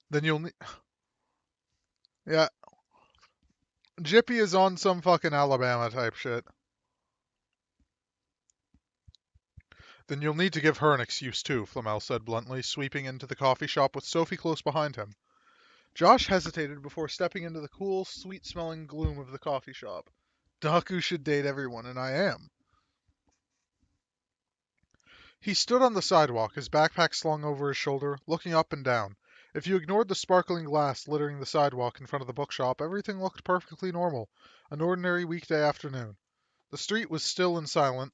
[SPEAKER 1] Then you'll need. Yeah, Jippy is on some fucking Alabama type shit. Then you'll need to give her an excuse too, Flamel said bluntly, sweeping into the coffee shop with Sophie close behind him. Josh hesitated before stepping into the cool, sweet-smelling gloom of the coffee shop. Daku should date everyone, and I am. He stood on the sidewalk, his backpack slung over his shoulder, looking up and down. If you ignored the sparkling glass littering the sidewalk in front of the bookshop, everything looked perfectly normal. An ordinary weekday afternoon. The street was still and silent.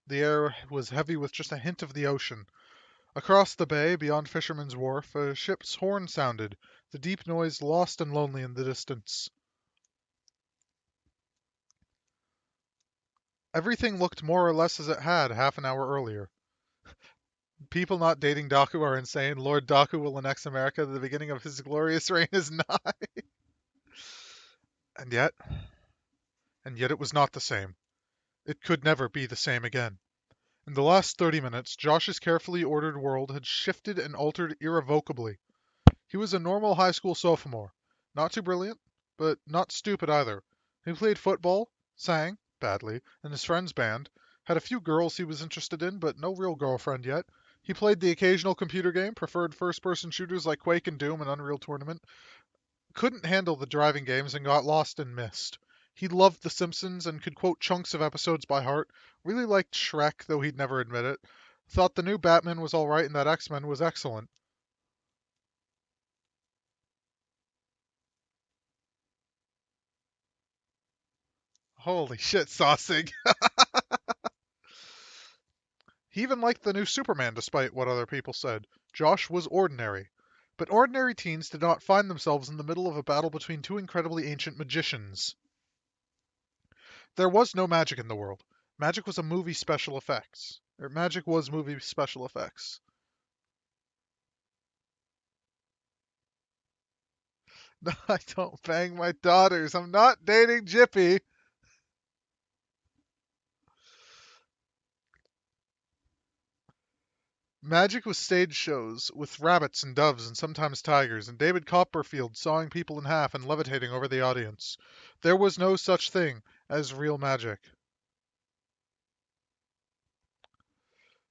[SPEAKER 1] The air was heavy with just a hint of the ocean. Across the bay, beyond Fisherman's Wharf, a ship's horn sounded, the deep noise lost and lonely in the distance. Everything looked more or less as it had half an hour earlier. People not dating Daku are insane. Lord Daku will annex America. The beginning of his glorious reign is nigh. And yet, and yet it was not the same. It could never be the same again. In the last 30 minutes, Josh's carefully ordered world had shifted and altered irrevocably. He was a normal high school sophomore. Not too brilliant, but not stupid either. He played football, sang, badly, in his friend's band, had a few girls he was interested in, but no real girlfriend yet. He played the occasional computer game, preferred first-person shooters like Quake and Doom and Unreal Tournament, couldn't handle the driving games and got lost in Myst. He loved The Simpsons and could quote chunks of episodes by heart, really liked Shrek, though he'd never admit it, thought the new Batman was alright and that X-Men was excellent. Holy shit, Saucing. He even liked the new Superman despite what other people said. Josh was ordinary. But ordinary teens did not find themselves in the middle of a battle between two incredibly ancient magicians. There was no magic in the world. Magic was a movie special effects. Or magic was movie special effects. No, I don't bang my daughters. I'm not dating Jippy. Magic was stage shows with rabbits and doves and sometimes tigers, and David Copperfield sawing people in half and levitating over the audience. There was no such thing as real magic.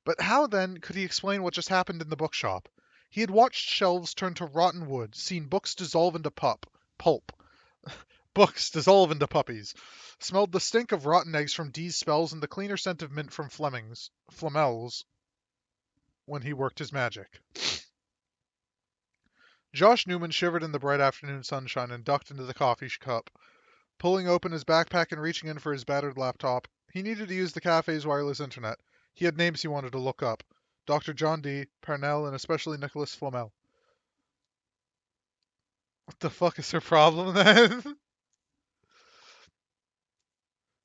[SPEAKER 1] But how, then, could he explain what just happened in the bookshop? He had watched shelves turn to rotten wood, seen books dissolve into pulp, books dissolve into puppies, smelled the stink of rotten eggs from Dee's spells and the cleaner scent of mint from Flamel's, when he worked his magic. Josh Newman shivered in the bright afternoon sunshine and ducked into the coffee cup, pulling open his backpack and reaching in for his battered laptop. He needed to use the cafe's wireless internet. He had names he wanted to look up. Dr. John Dee, Parnell, and especially Nicholas Flamel. What the fuck is her problem then?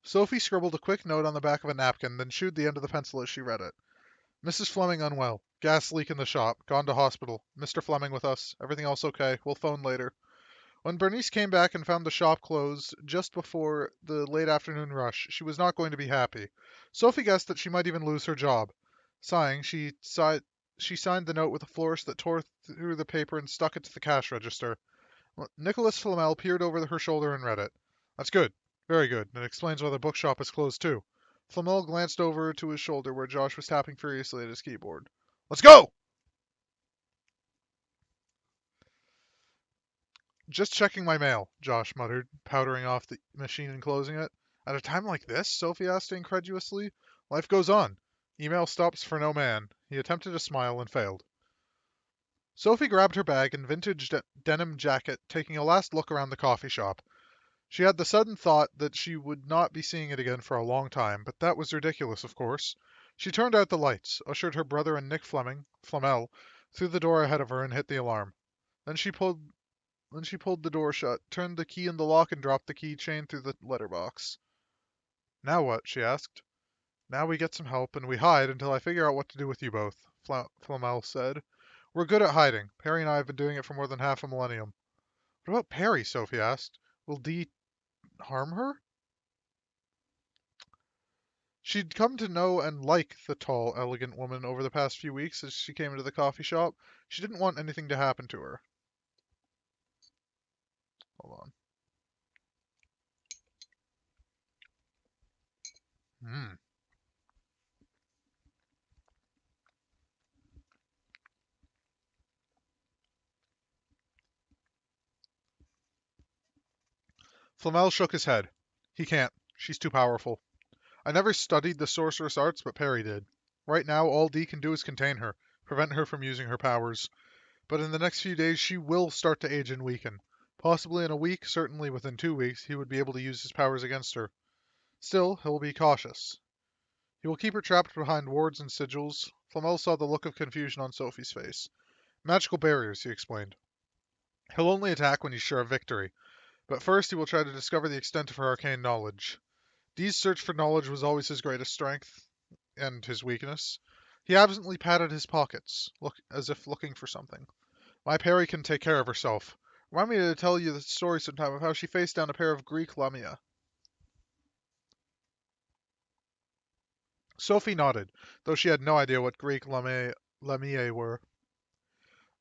[SPEAKER 1] Sophie scribbled a quick note on the back of a napkin, then chewed the end of the pencil as she read it. Mrs. Fleming unwell. Gas leak in the shop. Gone to hospital. Mr. Fleming with us. Everything else okay. We'll phone later. When Bernice came back and found the shop closed just before the late afternoon rush, she was not going to be happy. Sophie guessed that she might even lose her job. Sighing, she signed the note with a flourish that tore through the paper and stuck it to the cash register. Nicholas Flamel peered over her shoulder and read it. That's good. Very good. And it explains why the bookshop is closed too. Flamel glanced over to his shoulder where Josh was tapping furiously at his keyboard. Let's go! Just checking my mail, Josh muttered, powdering off the machine and closing it. At a time like this? Sophie asked incredulously. Life goes on. Email stops for no man. He attempted a smile and failed. Sophie grabbed her bag and vintage denim jacket, taking a last look around the coffee shop. She had the sudden thought that she would not be seeing it again for a long time, but that was ridiculous, of course. She turned out the lights, ushered her brother and Nick Flamel, through the door ahead of her and hit the alarm. Then she pulled the door shut, turned the key in the lock, and dropped the keychain through the letterbox. Now what? She asked. Now we get some help, and we hide until I figure out what to do with you both, Flamel said. We're good at hiding. Perry and I have been doing it for more than half a millennium. What about Perry? Sophie asked. Will Dee harm her? She'd come to know and like the tall, elegant woman over the past few weeks as she came into the coffee shop. She didn't want anything to happen to her. Hold on. Hmm. Flamel shook his head. He can't. She's too powerful. I never studied the sorceress arts, but Perry did. Right now, all Dee can do is contain her, prevent her from using her powers. But in the next few days, she will start to age and weaken. Possibly in a week, certainly within 2 weeks, he would be able to use his powers against her. Still, he'll be cautious. He will keep her trapped behind wards and sigils. Flamel saw the look of confusion on Sophie's face. Magical barriers, he explained. He'll only attack when he's sure of victory, but first he will try to discover the extent of her arcane knowledge. Dee's search for knowledge was always his greatest strength, and his weakness. He absently patted his pockets, as if looking for something. My Perry can take care of herself. Remind me to tell you the story sometime of how she faced down a pair of Greek Lamia. Sophie nodded, though she had no idea what Greek Lamia were.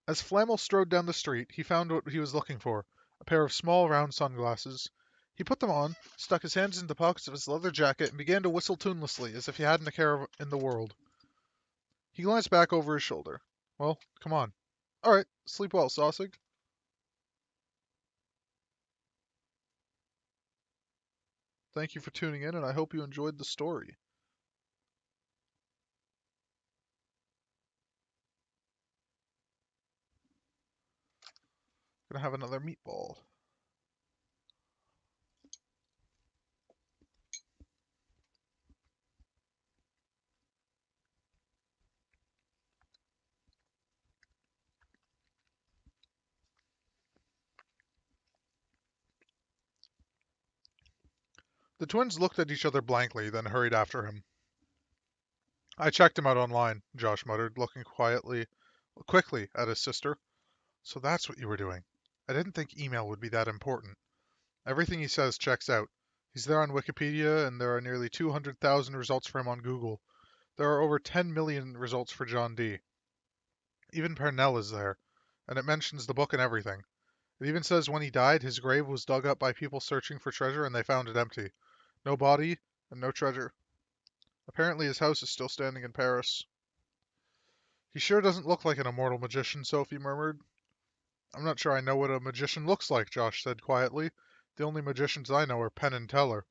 [SPEAKER 1] As Flamel strode down the street, he found what he was looking for, a pair of small, round sunglasses. He put them on, stuck his hands in the pockets of his leather jacket, and began to whistle tunelessly, as if he hadn't a care in the world. He glanced back over his shoulder. Well, come on. All right, sleep well, Sausage. Thank you for tuning in, and I hope you enjoyed the story. Gonna have another meatball. The twins looked at each other blankly, then hurried after him. I checked him out online, Josh muttered, looking quickly at his sister. So that's what you were doing. I didn't think email would be that important. Everything he says checks out. He's there on Wikipedia, and there are nearly 200,000 results for him on Google. There are over 10 million results for John Dee. Even Pernell is there, and it mentions the book and everything. It even says when he died, his grave was dug up by people searching for treasure, and they found it empty. No body, and no treasure. Apparently his house is still standing in Paris. He sure doesn't look like an immortal magician, Sophie murmured. I'm not sure I know what a magician looks like, Josh said quietly. The only magicians I know are Penn and Teller.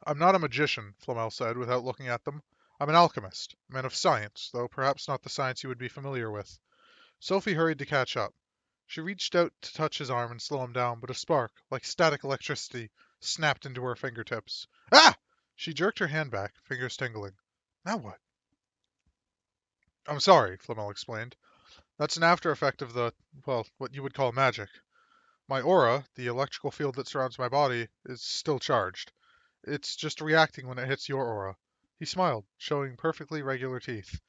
[SPEAKER 1] I'm not a magician, Flamel said, without looking at them. I'm an alchemist, a man of science, though perhaps not the science you would be familiar with. Sophie hurried to catch up. She reached out to touch his arm and slow him down, but a spark, like static electricity, snapped into her fingertips. Ah! She jerked her hand back, fingers tingling. Now what? I'm sorry, Flamel explained. That's an after effect of what you would call magic. My aura, the electrical field that surrounds my body, is still charged. It's just reacting when it hits your aura. He smiled, showing perfectly regular teeth.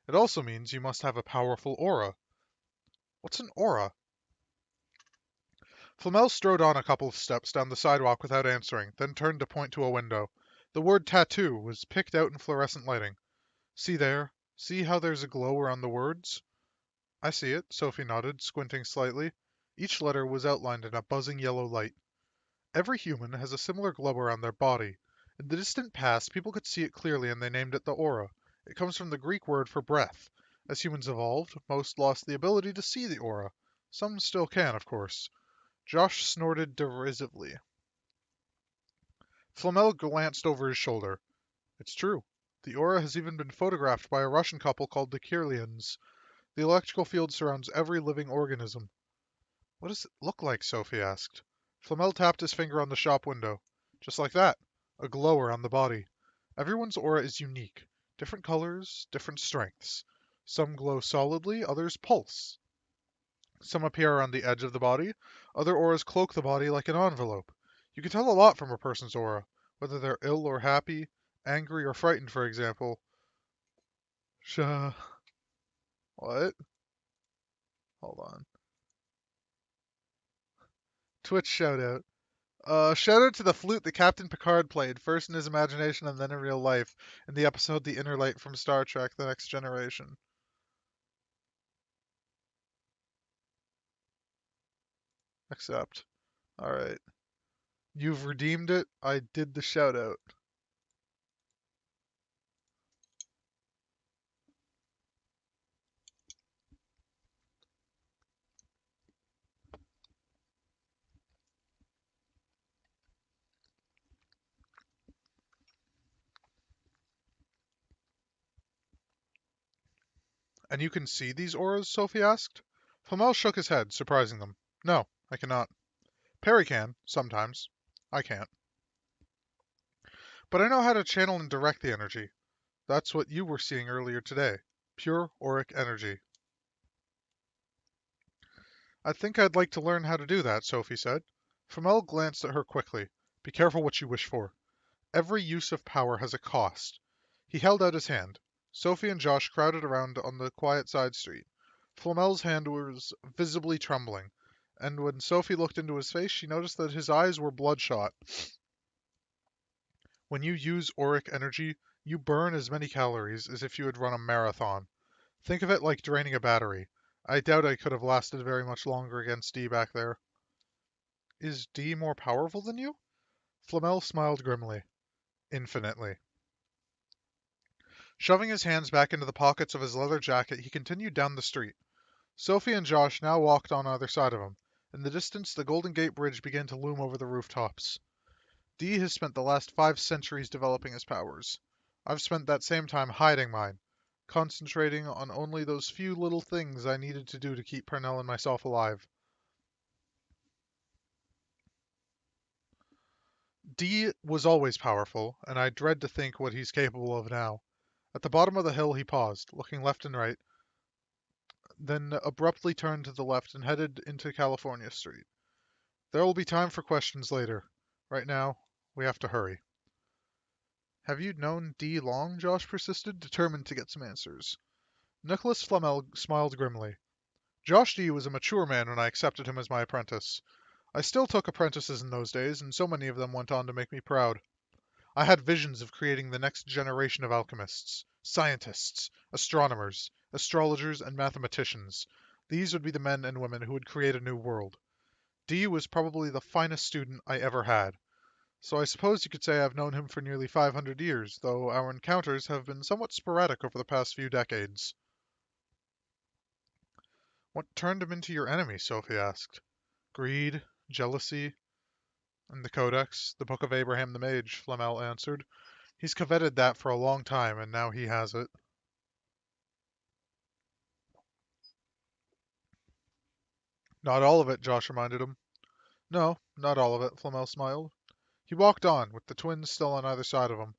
[SPEAKER 1] It also means you must have a powerful aura. What's an aura? Flamel strode on a couple of steps down the sidewalk without answering, then turned to point to a window. The word tattoo was picked out in fluorescent lighting. See there? See how there's a glow around the words? I see it, Sophie nodded, squinting slightly. Each letter was outlined in a buzzing yellow light. Every human has a similar glow around their body. In the distant past, people could see it clearly and they named it the aura. It comes from the Greek word for breath. As humans evolved, most lost the ability to see the aura. Some still can, of course. Josh snorted derisively. Flamel glanced over his shoulder. It's true. The aura has even been photographed by a Russian couple called the Kirlians. The electrical field surrounds every living organism. What does it look like? Sophie asked. Flamel tapped his finger on the shop window. Just like that. A glow around the body. Everyone's aura is unique. Different colors, different strengths. Some glow solidly, others pulse. Some appear around the edge of the body. Other auras cloak the body like an envelope. You can tell a lot from a person's aura, whether they're ill or happy, angry or frightened, for example. What? Hold on. Twitch shoutout. Shout out to the flute that Captain Picard played, first in his imagination and then in real life, in the episode The Inner Light from Star Trek The Next Generation. Accept. Alright. You've redeemed it. I did the shout out. And you can see these auras? Sophie asked. Flamel shook his head, surprising them. No, I cannot. Perry can, sometimes. I can't. But I know how to channel and direct the energy. That's what you were seeing earlier today. Pure auric energy. I think I'd like to learn how to do that, Sophie said. Flamel glanced at her quickly. Be careful what you wish for. Every use of power has a cost. He held out his hand. Sophie and Josh crowded around on the quiet side street. Flamel's hand was visibly trembling, and when Sophie looked into his face, she noticed that his eyes were bloodshot. When you use auric energy, you burn as many calories as if you had run a marathon. Think of it like draining a battery. I doubt I could have lasted very much longer against D back there. Is D more powerful than you? Flamel smiled grimly. Infinitely. Shoving his hands back into the pockets of his leather jacket, he continued down the street. Sophie and Josh now walked on either side of him. In the distance, the Golden Gate Bridge began to loom over the rooftops. D has spent the last 5 centuries developing his powers. I've spent that same time hiding mine, concentrating on only those few little things I needed to do to keep Pernell and myself alive. D was always powerful, and I dread to think what he's capable of now. At the bottom of the hill he paused, looking left and right, then abruptly turned to the left and headed into California Street. There will be time for questions later. Right now, we have to hurry. Have you known D long? Josh persisted, determined to get some answers. Nicholas Flamel smiled grimly. Josh D was a mature man when I accepted him as my apprentice. I still took apprentices in those days, and so many of them went on to make me proud. I had visions of creating the next generation of alchemists, scientists, astronomers, astrologers, and mathematicians. These would be the men and women who would create a new world. D was probably the finest student I ever had. So I suppose you could say I've known him for nearly 500 years, though our encounters have been somewhat sporadic over the past few decades. What turned him into your enemy? Sophie asked. Greed, jealousy, and the Codex, the Book of Abraham the Mage, Flamel answered. He's coveted that for a long time, and now he has it. Not all of it, Josh reminded him. No, not all of it, Flamel smiled. He walked on, with the twins still on either side of him.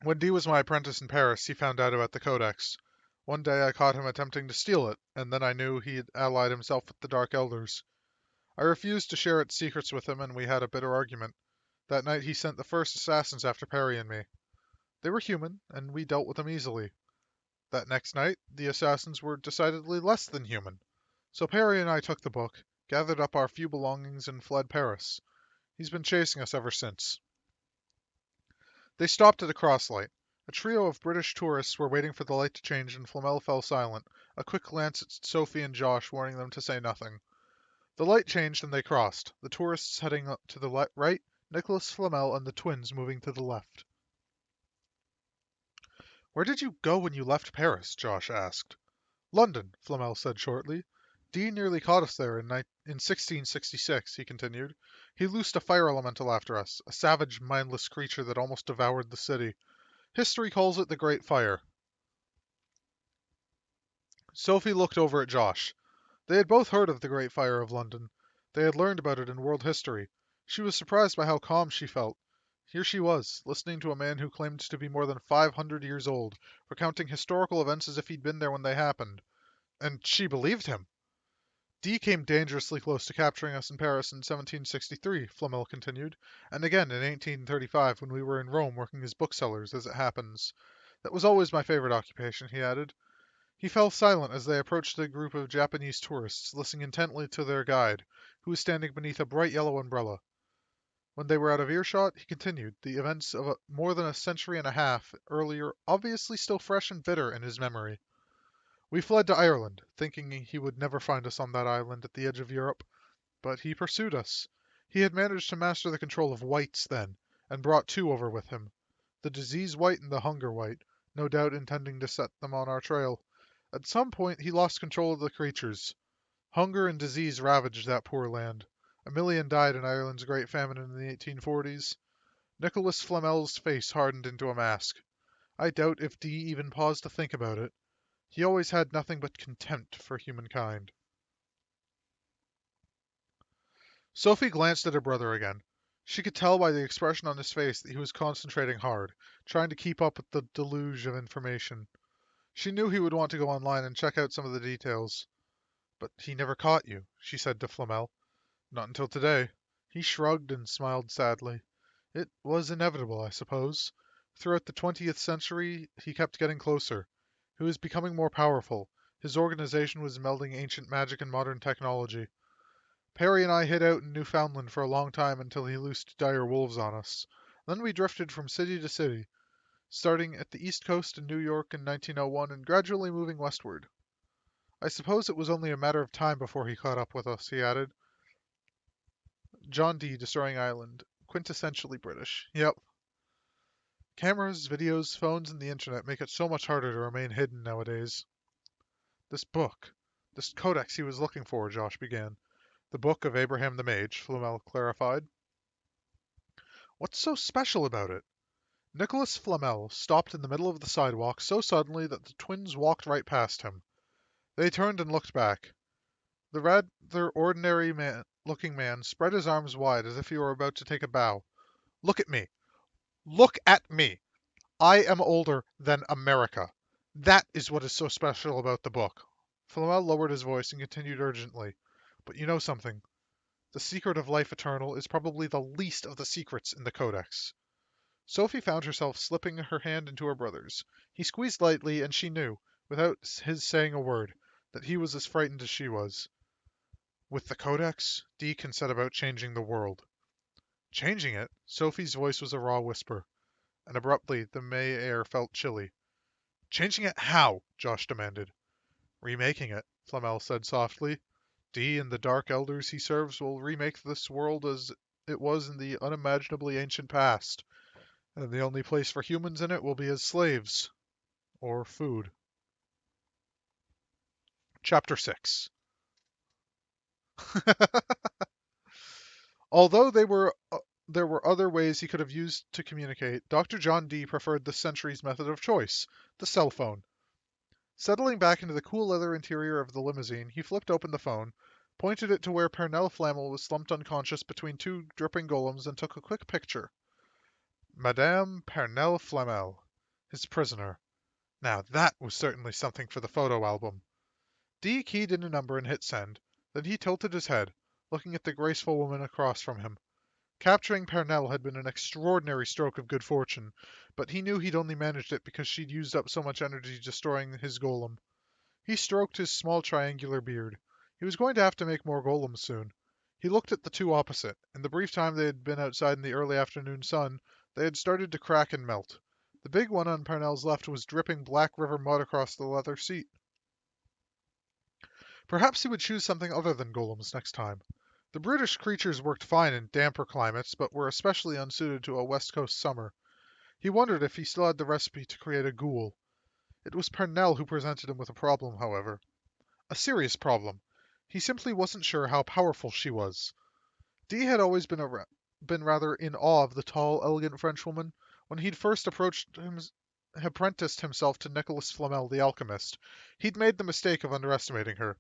[SPEAKER 1] When D was my apprentice in Paris, he found out about the Codex. One day I caught him attempting to steal it, and then I knew he had allied himself with the Dark Elders. I refused to share its secrets with him, and we had a bitter argument. That night he sent the first assassins after Perry and me. They were human, and we dealt with them easily. That next night, the assassins were decidedly less than human. So Perry and I took the book, gathered up our few belongings, and fled Paris. He's been chasing us ever since. They stopped at a crosslight. A trio of British tourists were waiting for the light to change, and Flamel fell silent, a quick glance at Sophie and Josh warning them to say nothing. The light changed and they crossed, the tourists heading up to the right, Nicholas Flamel and the twins moving to the left. Where did you go when you left Paris? Josh asked. London, Flamel said shortly. D nearly caught us there in 1666, he continued. He loosed a fire elemental after us, a savage, mindless creature that almost devoured the city. History calls it the Great Fire. Sophie looked over at Josh. They had both heard of the Great Fire of London. They had learned about it in world history. She was surprised by how calm she felt. Here she was, listening to a man who claimed to be more than 500 years old, recounting historical events as if he'd been there when they happened. And she believed him. D came dangerously close to capturing us in Paris in 1763, Flamel continued, and again in 1835 when we were in Rome working as booksellers, as it happens. That was always my favorite occupation, he added. He fell silent as they approached the group of Japanese tourists, listening intently to their guide, who was standing beneath a bright yellow umbrella. When they were out of earshot, he continued, the events of more than a century and a half earlier obviously still fresh and bitter in his memory. We fled to Ireland, thinking he would never find us on that island at the edge of Europe, but he pursued us. He had managed to master the control of whites then, and brought two over with him. The disease white and the hunger white, no doubt intending to set them on our trail. At some point he lost control of the creatures. Hunger and disease ravaged that poor land. 1 million died in Ireland's Great Famine in the 1840s. Nicholas Flamel's face hardened into a mask. I doubt if Dee even paused to think about it. He always had nothing but contempt for humankind. Sophie glanced at her brother again. She could tell by the expression on his face that he was concentrating hard, trying to keep up with the deluge of information. She knew he would want to go online and check out some of the details. But he never caught you, she said to Flamel. Not until today. He shrugged and smiled sadly. It was inevitable, I suppose. Throughout the 20th century, he kept getting closer. He was becoming more powerful. His organization was melding ancient magic and modern technology. Perry and I hid out in Newfoundland for a long time until he loosed dire wolves on us. Then we drifted from city to city, starting at the East Coast in New York in 1901 and gradually moving westward. I suppose it was only a matter of time before he caught up with us, he added. John Dee, Destroying Ireland. Quintessentially British. Yep. Cameras, videos, phones, and the internet make it so much harder to remain hidden nowadays. This book. This codex he was looking for, Josh began. The Book of Abraham the Mage, Flamel clarified. What's so special about it? Nicholas Flamel stopped in the middle of the sidewalk so suddenly that the twins walked right past him. They turned and looked back. The rather ordinary-looking man spread his arms wide as if he were about to take a bow. Look at me. Look at me. I am older than America. That is what is so special about the book. Flamel lowered his voice and continued urgently. But you know something. The secret of life eternal is probably the least of the secrets in the Codex. Sophie found herself slipping her hand into her brother's. He squeezed lightly, and she knew, without his saying a word, that he was as frightened as she was. With the Codex, Dee can set about changing the world. Changing it? Sophie's voice was a raw whisper, and abruptly the May air felt chilly. Changing it how? Josh demanded. Remaking it, Flamel said softly. Dee and the Dark Elders he serves will remake this world as it was in the unimaginably ancient past, and the only place for humans in it will be as slaves. Or food. Chapter 6. Although there were other ways he could have used to communicate, Dr. John Dee preferred the century's method of choice, the cell phone. Settling back into the cool leather interior of the limousine, he flipped open the phone, pointed it to where Pernell Flamel was slumped unconscious between two dripping golems, and took a quick picture. Madame Pernell Flamel, his prisoner. Now that was certainly something for the photo album. Dee keyed in a number and hit send. Then he tilted his head, looking at the graceful woman across from him. Capturing Pernell had been an extraordinary stroke of good fortune, but he knew he'd only managed it because she'd used up so much energy destroying his golem. He stroked his small triangular beard. He was going to have to make more golems soon. He looked at the two opposite. In the brief time they had been outside in the early afternoon sun, they had started to crack and melt. The big one on Pernell's left was dripping Black River mud across the leather seat. Perhaps he would choose something other than golems next time. The British creatures worked fine in damper climates, but were especially unsuited to a West Coast summer. He wondered if he still had the recipe to create a ghoul. It was Pernell who presented him with a problem, however. A serious problem. He simply wasn't sure how powerful she was. Dee had always been rather in awe of the tall, elegant Frenchwoman. When he'd first apprenticed himself to Nicholas Flamel the alchemist, he'd made the mistake of underestimating her.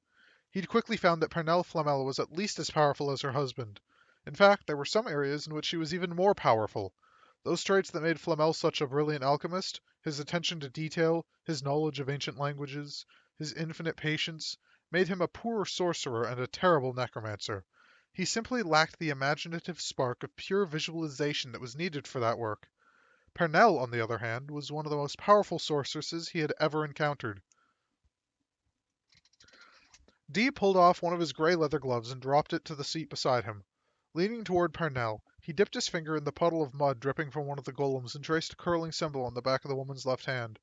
[SPEAKER 1] He'd quickly found that Pernell Flamel was at least as powerful as her husband. In fact, there were some areas in which she was even more powerful. Those traits that made Flamel such a brilliant alchemist, his attention to detail, his knowledge of ancient languages, his infinite patience, made him a poor sorcerer and a terrible necromancer. He simply lacked the imaginative spark of pure visualization that was needed for that work. Pernell, on the other hand, was one of the most powerful sorceresses he had ever encountered. Dee pulled off one of his gray leather gloves and dropped it to the seat beside him. Leaning toward Parnell, he dipped his finger in the puddle of mud dripping from one of the golems and traced a curling symbol on the back of the woman's left hand.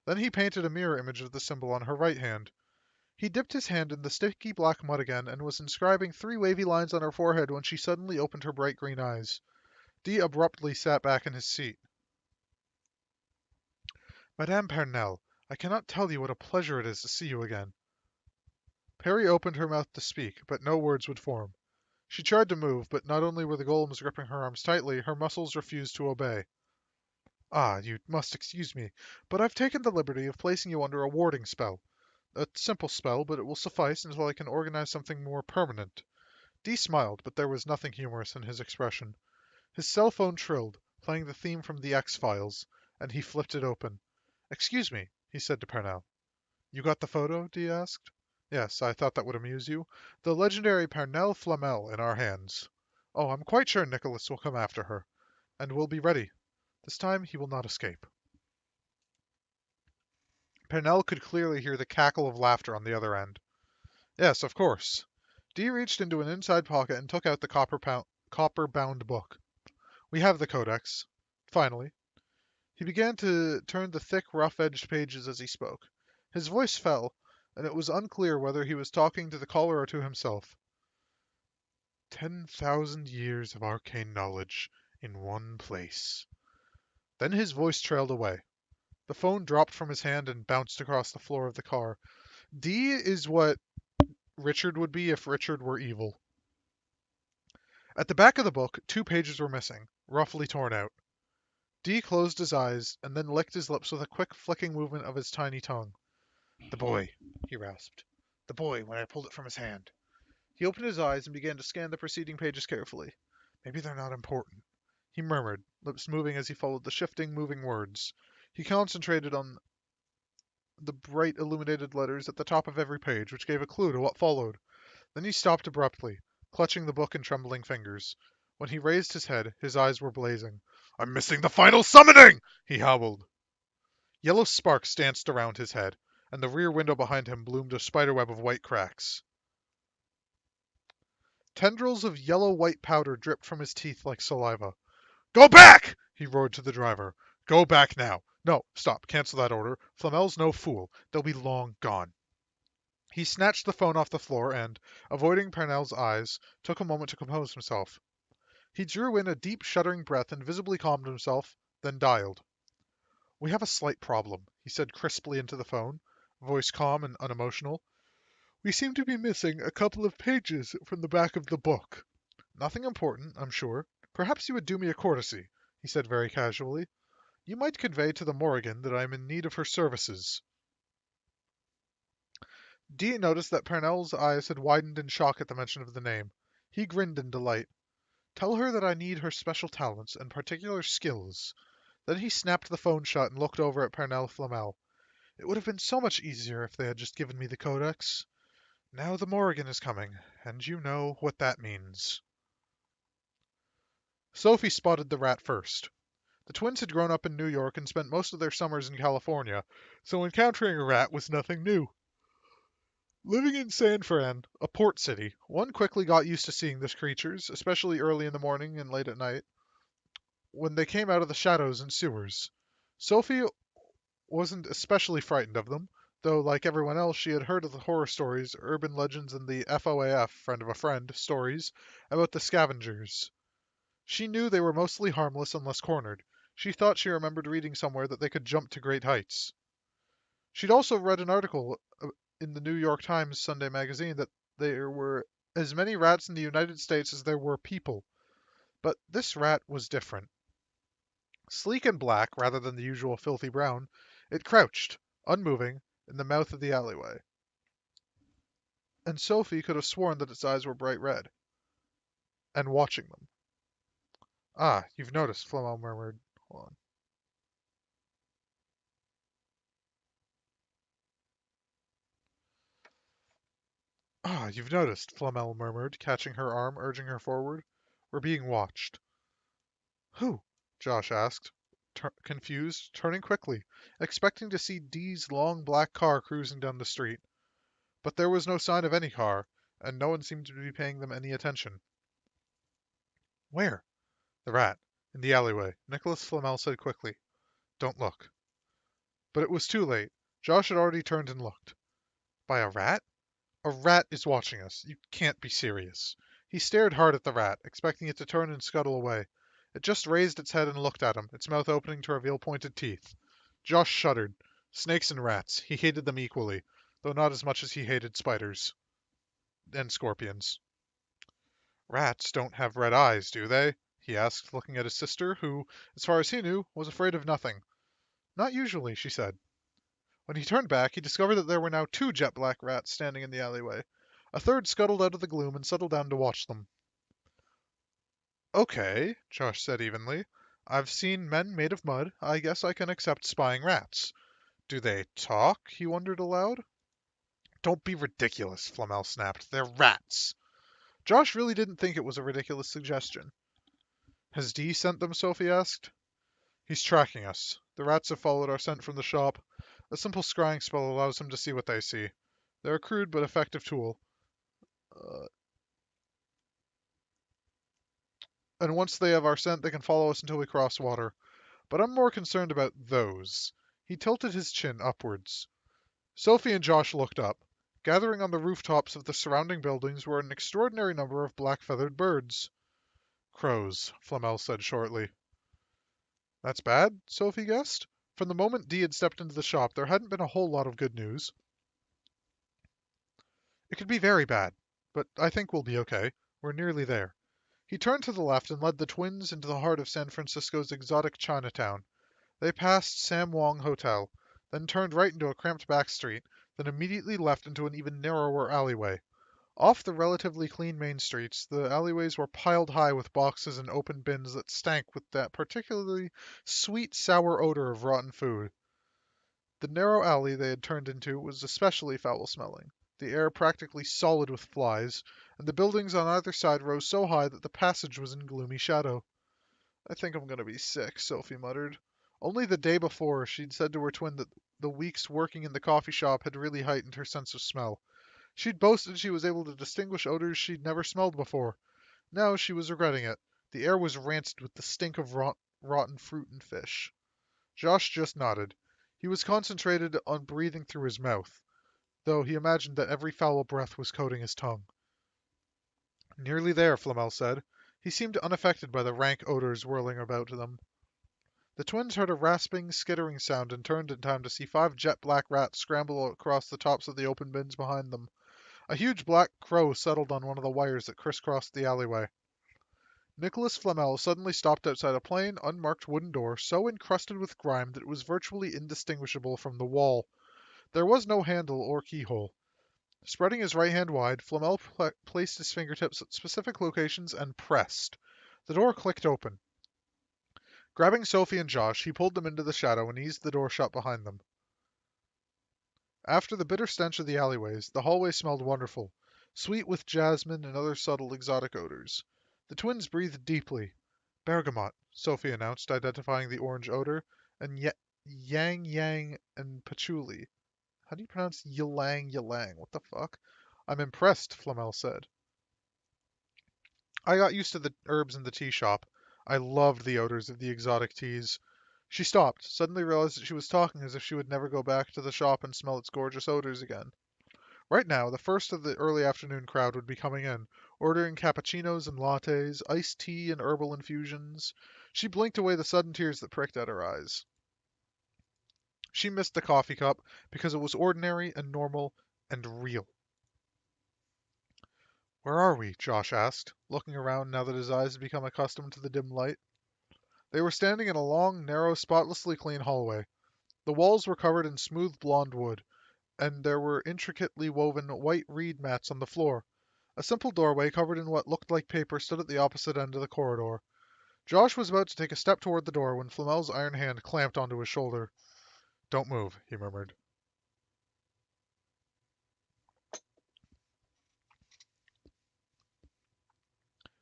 [SPEAKER 1] Then he painted a mirror image of the symbol on her right hand. He dipped his hand in the sticky black mud again and was inscribing 3 wavy lines on her forehead when she suddenly opened her bright green eyes. Dee abruptly sat back in his seat. Madame Parnell, I cannot tell you what a pleasure it is to see you again. Perry opened her mouth to speak, but no words would form. She tried to move, but not only were the golems gripping her arms tightly, her muscles refused to obey. Ah, you must excuse me, but I've taken the liberty of placing you under a warding spell. A simple spell, but it will suffice until I can organize something more permanent. Dee smiled, but there was nothing humorous in his expression. His cell phone trilled, playing the theme from The X-Files, and he flipped it open. Excuse me, he said to Parnell. You got the photo? Dee asked. Yes, I thought that would amuse you. The legendary Parnell Flamel in our hands. Oh, I'm quite sure Nicholas will come after her, and we'll be ready. This time he will not escape. Parnell could clearly hear the cackle of laughter on the other end. Yes, of course. Dee reached into an inside pocket and took out the copper-bound book. We have the codex. Finally. He began to turn the thick, rough-edged pages as he spoke. His voice fell, and it was unclear whether he was talking to the caller or to himself. 10,000 years of arcane knowledge in one place. Then his voice trailed away. The phone dropped from his hand and bounced across the floor of the car. Dee is what Richard would be if Richard were evil. At the back of the book, 2 pages were missing, roughly torn out. Dee closed his eyes and then licked his lips with a quick flicking movement of his tiny tongue. The boy, he rasped. The boy, when I pulled it from his hand. He opened his eyes and began to scan the preceding pages carefully. Maybe they're not important, he murmured, lips moving as he followed the shifting, moving words. He concentrated on the bright illuminated letters at the top of every page, which gave a clue to what followed. Then he stopped abruptly, clutching the book in trembling fingers. When he raised his head, his eyes were blazing. I'm missing the final summoning! He howled. Yellow sparks danced around his head, and the rear window behind him bloomed a spiderweb of white cracks. Tendrils of yellow-white powder dripped from his teeth like saliva. Go back! He roared to the driver. Go back now. No, stop. Cancel that order. Flamel's no fool. They'll be long gone. He snatched the phone off the floor and, avoiding Parnell's eyes, took a moment to compose himself. He drew in a deep, shuddering breath and visibly calmed himself, then dialed. We have a slight problem, he said crisply into the phone, voice calm and unemotional. We seem to be missing a couple of pages from the back of the book. Nothing important, I'm sure. Perhaps you would do me a courtesy, he said very casually. You might convey to the Morrigan that I am in need of her services. Dee noticed that Parnell's eyes had widened in shock at the mention of the name. He grinned in delight. Tell her that I need her special talents and particular skills. Then he snapped the phone shut and looked over at Parnell Flamel. It would have been so much easier if they had just given me the codex. Now the Morrigan is coming, and you know what that means. Sophie spotted the rat first. The twins had grown up in New York and spent most of their summers in California, so encountering a rat was nothing new. Living in San Fran, a port city, one quickly got used to seeing these creatures, especially early in the morning and late at night, when they came out of the shadows and sewers. Sophie wasn't especially frightened of them, though like everyone else she had heard of the horror stories, urban legends, and the FOAF, friend of a friend, stories about the scavengers. She knew they were mostly harmless unless cornered. She thought she remembered reading somewhere that they could jump to great heights. She'd also read an article in the New York Times Sunday magazine that there were as many rats in the United States as there were people. But this rat was different. Sleek and black, rather than the usual filthy brown, it crouched, unmoving, in the mouth of the alleyway. And Sophie could have sworn that its eyes were bright red. And watching them. Ah, you've noticed, Flamel murmured. Hold on. Ah, you've noticed, Flamel murmured, catching her arm, urging her forward. We're being watched. Who? Josh asked, confused, turning quickly, expecting to see Dee's long black car cruising down the street. But there was no sign of any car, and no one seemed to be paying them any attention. Where? The rat. In the alleyway. Nicholas Flamel said quickly. Don't look. But it was too late. Josh had already turned and looked. By a rat? A rat is watching us. You can't be serious. He stared hard at the rat, expecting it to turn and scuttle away. It just raised its head and looked at him, its mouth opening to reveal pointed teeth. Josh shuddered. Snakes and rats. He hated them equally, though not as much as he hated spiders and scorpions. Rats don't have red eyes, do they? He asked, looking at his sister, who, as far as he knew, was afraid of nothing. Not usually, she said. When he turned back, he discovered that there were now two jet black rats standing in the alleyway. A third scuttled out of the gloom and settled down to watch them. Okay, Josh said evenly. I've seen men made of mud. I guess I can accept spying rats. Do they talk? He wondered aloud. Don't be ridiculous, Flamel snapped. They're rats. Josh really didn't think it was a ridiculous suggestion. Has Dee sent them? Sophie asked. He's tracking us. The rats have followed our scent from the shop. A simple scrying spell allows him to see what they see. They're a crude but effective tool. And once they have our scent, they can follow us until we cross water. But I'm more concerned about those. He tilted his chin upwards. Sophie and Josh looked up. Gathering on the rooftops of the surrounding buildings were an extraordinary number of black-feathered birds. Crows, Flamel said shortly. That's bad, Sophie guessed. From the moment Dee had stepped into the shop, there hadn't been a whole lot of good news. It could be very bad, but I think we'll be okay. We're nearly there. He turned to the left and led the twins into the heart of San Francisco's exotic Chinatown. They passed Sam Wong Hotel, then turned right into a cramped back street, then immediately left into an even narrower alleyway. Off the relatively clean main streets, the alleyways were piled high with boxes and open bins that stank with that particularly sweet, sour odor of rotten food. The narrow alley they had turned into was especially foul-smelling, the air practically solid with flies, and the buildings on either side rose so high that the passage was in gloomy shadow. I think I'm gonna be sick, Sophie muttered. Only the day before, she'd said to her twin that the weeks working in the coffee shop had really heightened her sense of smell. She'd boasted she was able to distinguish odors she'd never smelled before. Now she was regretting it. The air was rancid with the stink of rotten fruit and fish. Josh just nodded. He was concentrated on breathing through his mouth, though he imagined that every foul breath was coating his tongue. Nearly there, Flamel said. He seemed unaffected by the rank odors whirling about them. The twins heard a rasping, skittering sound and turned in time to see 5 jet-black rats scramble across the tops of the open bins behind them. A huge black crow settled on one of the wires that crisscrossed the alleyway. Nicholas Flamel suddenly stopped outside a plain, unmarked wooden door so encrusted with grime that it was virtually indistinguishable from the wall. There was no handle or keyhole. Spreading his right hand wide, Flamel placed his fingertips at specific locations and pressed. The door clicked open. Grabbing Sophie and Josh, he pulled them into the shadow and eased the door shut behind them. After the bitter stench of the alleyways, the hallway smelled wonderful, sweet with jasmine and other subtle exotic odors. The twins breathed deeply. Bergamot, Sophie announced, identifying the orange odor, and yang yang and patchouli. How do you pronounce ylang ylang? What the fuck? I'm impressed, Flamel said. I got used to the herbs in the tea shop. I loved the odors of the exotic teas. She stopped, suddenly realized that she was talking as if she would never go back to the shop and smell its gorgeous odors again. Right now, the first of the early afternoon crowd would be coming in, ordering cappuccinos and lattes, iced tea and herbal infusions. She blinked away the sudden tears that pricked at her eyes. She missed the coffee cup because it was ordinary and normal and real. Where are we? Josh asked, looking around now that his eyes had become accustomed to the dim light. They were standing in a long, narrow, spotlessly clean hallway. The walls were covered in smooth blonde wood, and there were intricately woven white reed mats on the floor. A simple doorway covered in what looked like paper stood at the opposite end of the corridor. Josh was about to take a step toward the door when Flamel's iron hand clamped onto his shoulder. Don't move, he murmured.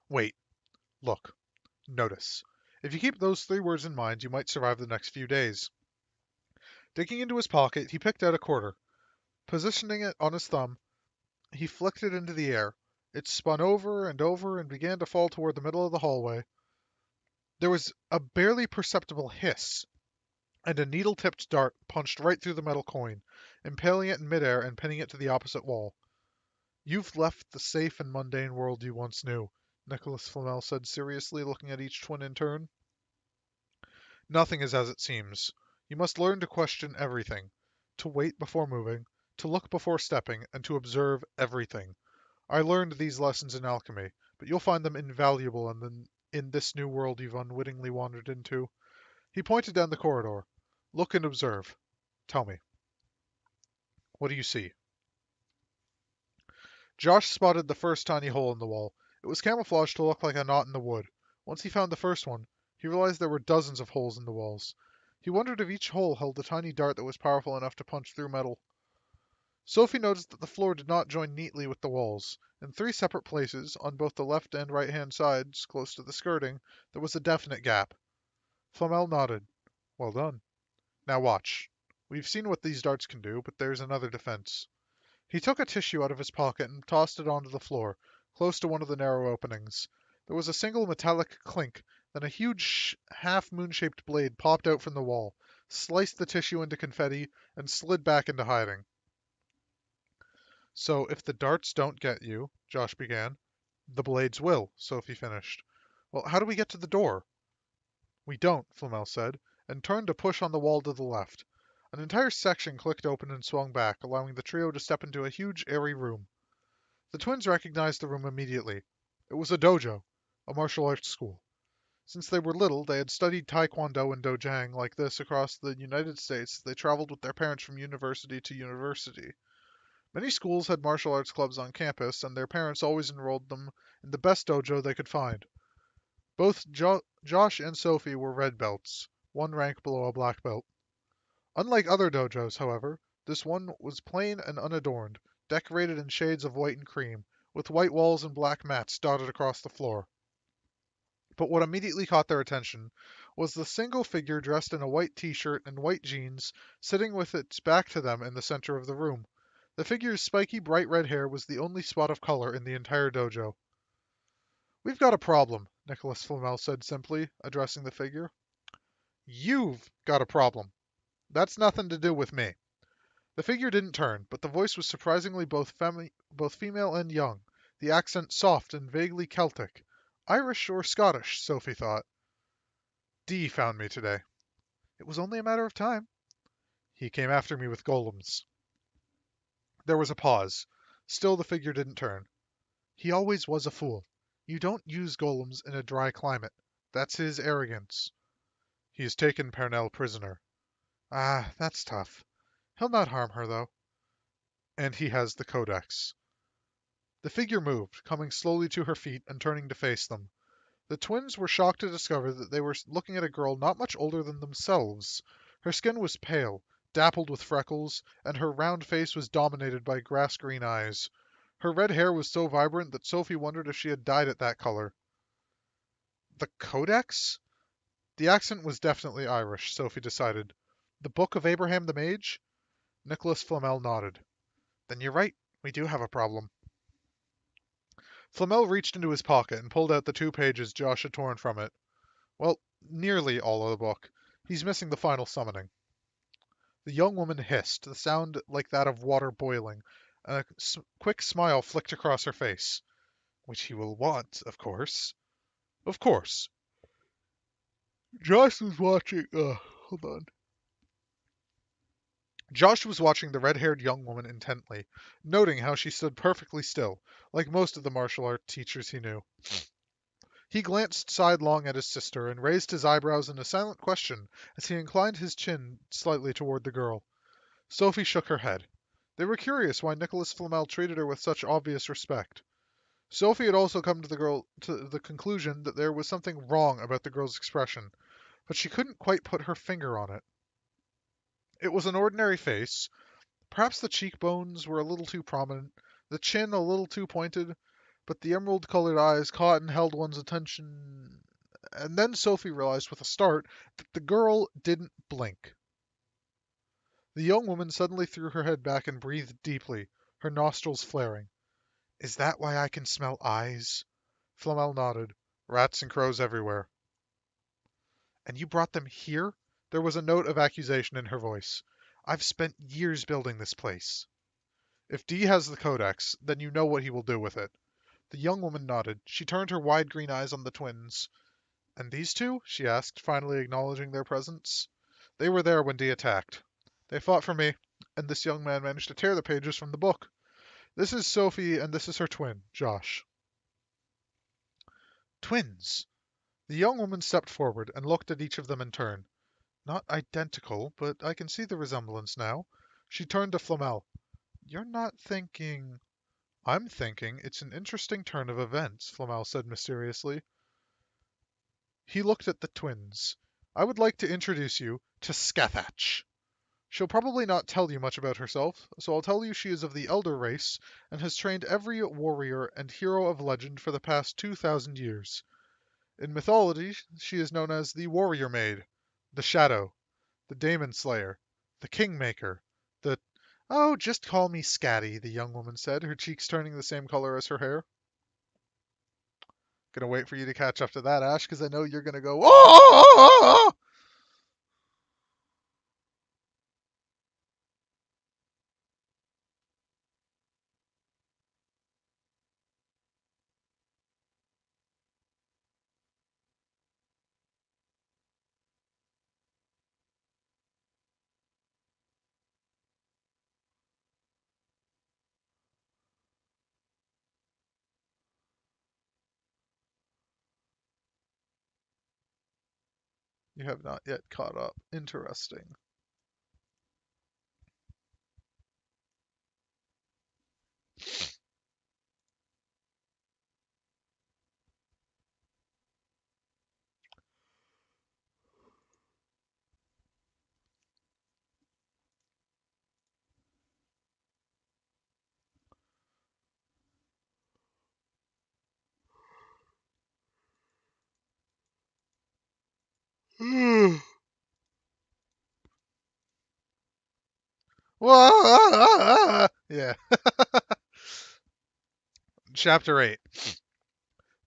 [SPEAKER 1] Wait. Look. Notice. If you keep those 3 words in mind, you might survive the next few days. Digging into his pocket, he picked out a quarter. Positioning it on his thumb, He flicked it into the air. It spun over and began to fall toward the middle of the hallway. There was a barely perceptible hiss, and a needle-tipped dart punched right through the metal coin, impaling it in midair and pinning it to the opposite wall. "You've left the safe and mundane world you once knew," Nicholas Flamel said seriously, looking at each twin in turn. "Nothing is as it seems. You must learn to question everything, to wait before moving, to look before stepping, and to observe everything. I learned these lessons in alchemy, but you'll find them invaluable in this new world you've unwittingly wandered into." He pointed down the corridor. "Look and observe. Tell me, what do you see?" Josh spotted the first tiny hole in the wall. It was camouflaged to look like a knot in the wood. Once he found the first one, he realized there were dozens of holes in the walls. He wondered if each hole held a tiny dart that was powerful enough to punch through metal. Sophie noticed that the floor did not join neatly with the walls. In three separate places, on both the left and right-hand sides, close to the skirting, there was a definite gap. Flamel nodded. "Well done. Now watch. We've seen what these darts can do, but there's another defense." He took a tissue out of his pocket and tossed it onto the floor, close to one of the narrow openings. There was a single metallic clink, then a huge half-moon-shaped blade popped out from the wall, sliced the tissue into confetti, and slid back into hiding. "So if the darts don't get you," Josh began. "The blades will," Sophie finished. "Well, how do we get to the door?" "We don't," Flamel said, and turned to push on the wall to the left. An entire section clicked open and swung back, allowing the trio to step into a huge, airy room. The twins recognized the room immediately. It was a dojo, a martial arts school. Since they were little, they had studied taekwondo and dojang like this across the United States as they traveled with their parents from university to university. Many schools had martial arts clubs on campus, and their parents always enrolled them in the best dojo they could find. Both Josh and Sophie were red belts, one rank below a black belt. Unlike other dojos, however, this one was plain and unadorned, decorated in shades of white and cream, with white walls and black mats dotted across the floor. But what immediately caught their attention was the single figure dressed in a white t-shirt and white jeans, sitting with its back to them in the center of the room. The figure's spiky bright red hair was the only spot of color in the entire dojo. "We've got a problem," Nicholas Flamel said simply, addressing the figure. "You've got a problem. That's nothing to do with me." The figure didn't turn, but the voice was surprisingly both female and young, the accent soft and vaguely Celtic. Irish or Scottish, Sophie thought. "Dee found me today." "It was only a matter of time." "He came after me with golems." There was a pause. Still the figure didn't turn. "He always was a fool. You don't use golems in a dry climate. That's his arrogance." "He has taken Pernell prisoner." "Ah, that's tough. He'll not harm her, though." "And he has the codex." The figure moved, coming slowly to her feet and turning to face them. The twins were shocked to discover that they were looking at a girl not much older than themselves. Her skin was pale, dappled with freckles, and her round face was dominated by grass-green eyes. Her red hair was so vibrant that Sophie wondered if she had dyed it that color. "The Codex?" The accent was definitely Irish, Sophie decided. "The Book of Abraham the Mage?" Nicholas Flamel nodded. "Then you're right. We do have a problem." Flamel reached into his pocket and pulled out the 2 pages Josh had torn from it. "Well, nearly all of the book. He's missing the final summoning." The young woman hissed, the sound like that of water boiling, and a quick smile flicked across her face. "Which he will want, of course." "Of course." Josh was watching. Hold on. Josh was watching the red-haired young woman intently, noting how she stood perfectly still, like most of the martial art teachers he knew. He glanced sidelong at his sister and raised his eyebrows in a silent question as he inclined his chin slightly toward the girl. Sophie shook her head. They were curious why Nicholas Flamel treated her with such obvious respect. Sophie had also come to the conclusion that there was something wrong about the girl's expression, but she couldn't quite put her finger on it. It was an ordinary face. Perhaps the cheekbones were a little too prominent, the chin a little too pointed, but the emerald-colored eyes caught and held one's attention. And then Sophie realized with a start that the girl didn't blink. The young woman suddenly threw her head back and breathed deeply, her nostrils flaring. Is that why I can smell eyes? Flamel nodded. Rats and crows everywhere. And you brought them here? There was a note of accusation in her voice. I've spent years building this place. If Dee has the codex, then you know what he will do with it. The young woman nodded. She turned her wide green eyes on the twins. And these two? She asked, finally acknowledging their presence. They were there when Dee attacked. They fought for me, and this young man managed to tear the pages from the book. This is Sophie, and this is her twin, Josh. Twins! The young woman stepped forward and looked at each of them in turn. Not identical, but I can see the resemblance now. She turned to Flamel. You're not thinking... I'm thinking it's an interesting turn of events, Flamel said mysteriously. He looked at the twins. I would like to introduce you to Scathach. She'll probably not tell you much about herself, so I'll tell you she is of the Elder race and has trained every warrior and hero of legend for the past 2,000 years. In mythology, she is known as the Warrior Maid, the Shadow, the Daemon Slayer, the Kingmaker, the... Oh, just call me Scatty, the young woman said, her cheeks turning the same color as her hair. Gonna wait for you to catch up to that, Ash, because I know you're gonna go, oh! You have not yet caught up. Interesting. Yeah. Chapter 8.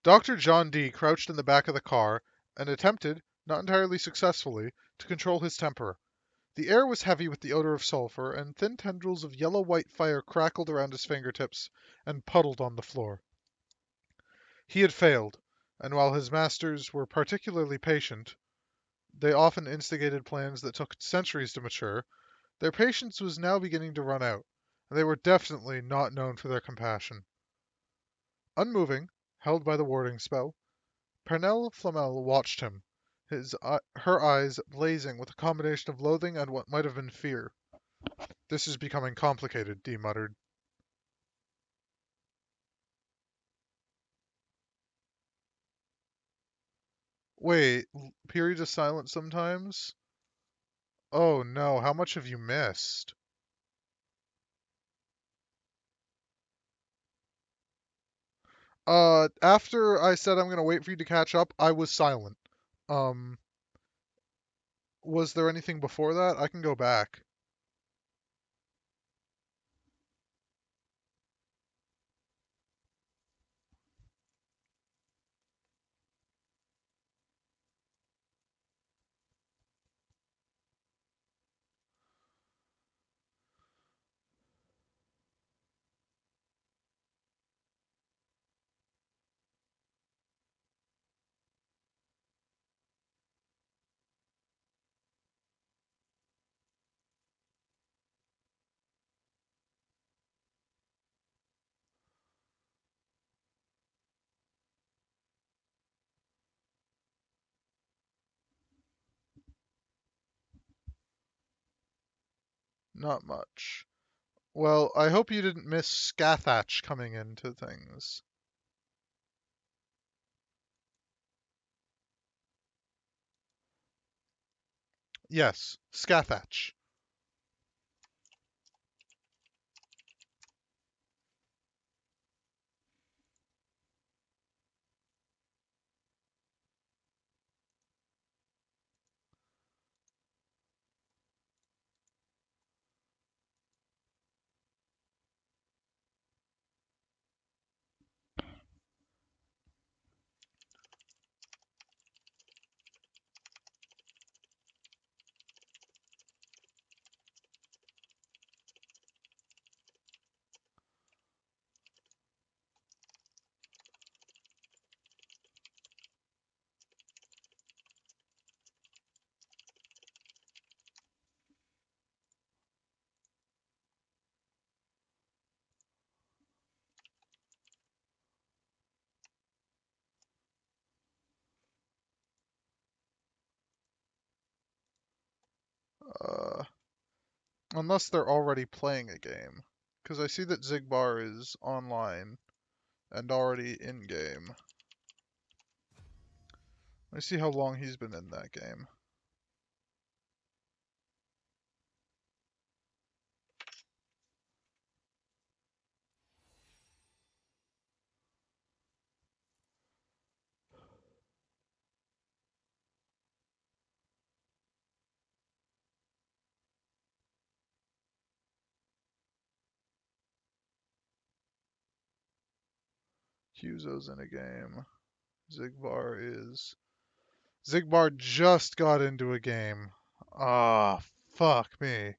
[SPEAKER 1] Dr. John Dee crouched in the back of the car and attempted, not entirely successfully, to control his temper. The air was heavy with the odor of sulfur, and thin tendrils of yellow-white fire crackled around his fingertips and puddled on the floor. He had failed, and while his masters were particularly patient, they often instigated plans that took centuries to mature. Their patience was now beginning to run out, and they were definitely not known for their compassion. Unmoving, held by the warding spell, Pernelle Flamel watched him, her eyes blazing with a combination of loathing and what might have been fear. This is becoming complicated, Dee muttered. Wait, period of silence sometimes? Oh no, how much have you missed? After I said I'm gonna wait for you to catch up, I was silent. Um, was there anything before that? I can go back. Not much. Well, I hope you didn't miss Scathach coming into things. Yes, Scathach. Uh, unless they're already playing a game. Because I see that Zigbar is online and already in-game. Let's see how long he's been in that game. Huzo's in a game. Zigbar is... Zigbar just got into a game. Ah, fuck me.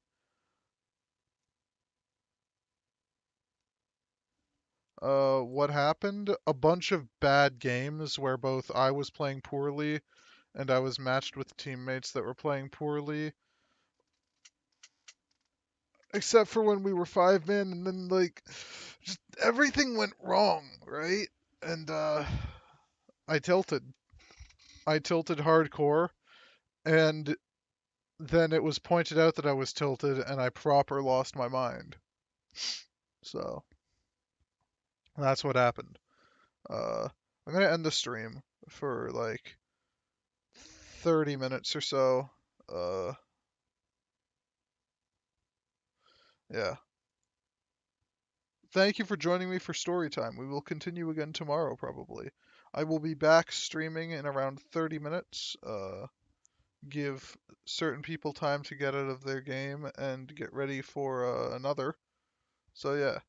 [SPEAKER 1] What happened? A bunch of bad games where both I was playing poorly and I was matched with teammates that were playing poorly. Except for when we were 5 men, and then, like, just everything went wrong, right? And, I tilted. I tilted hardcore, and then it was pointed out that I was tilted, and I proper lost my mind. So, that's what happened. I'm gonna end the stream for, like, 30 minutes or so. Uh, yeah. Thank you for joining me for story time. We will continue again tomorrow, probably. I will be back streaming in around 30 minutes. Give certain people time to get out of their game and get ready for another. So, yeah.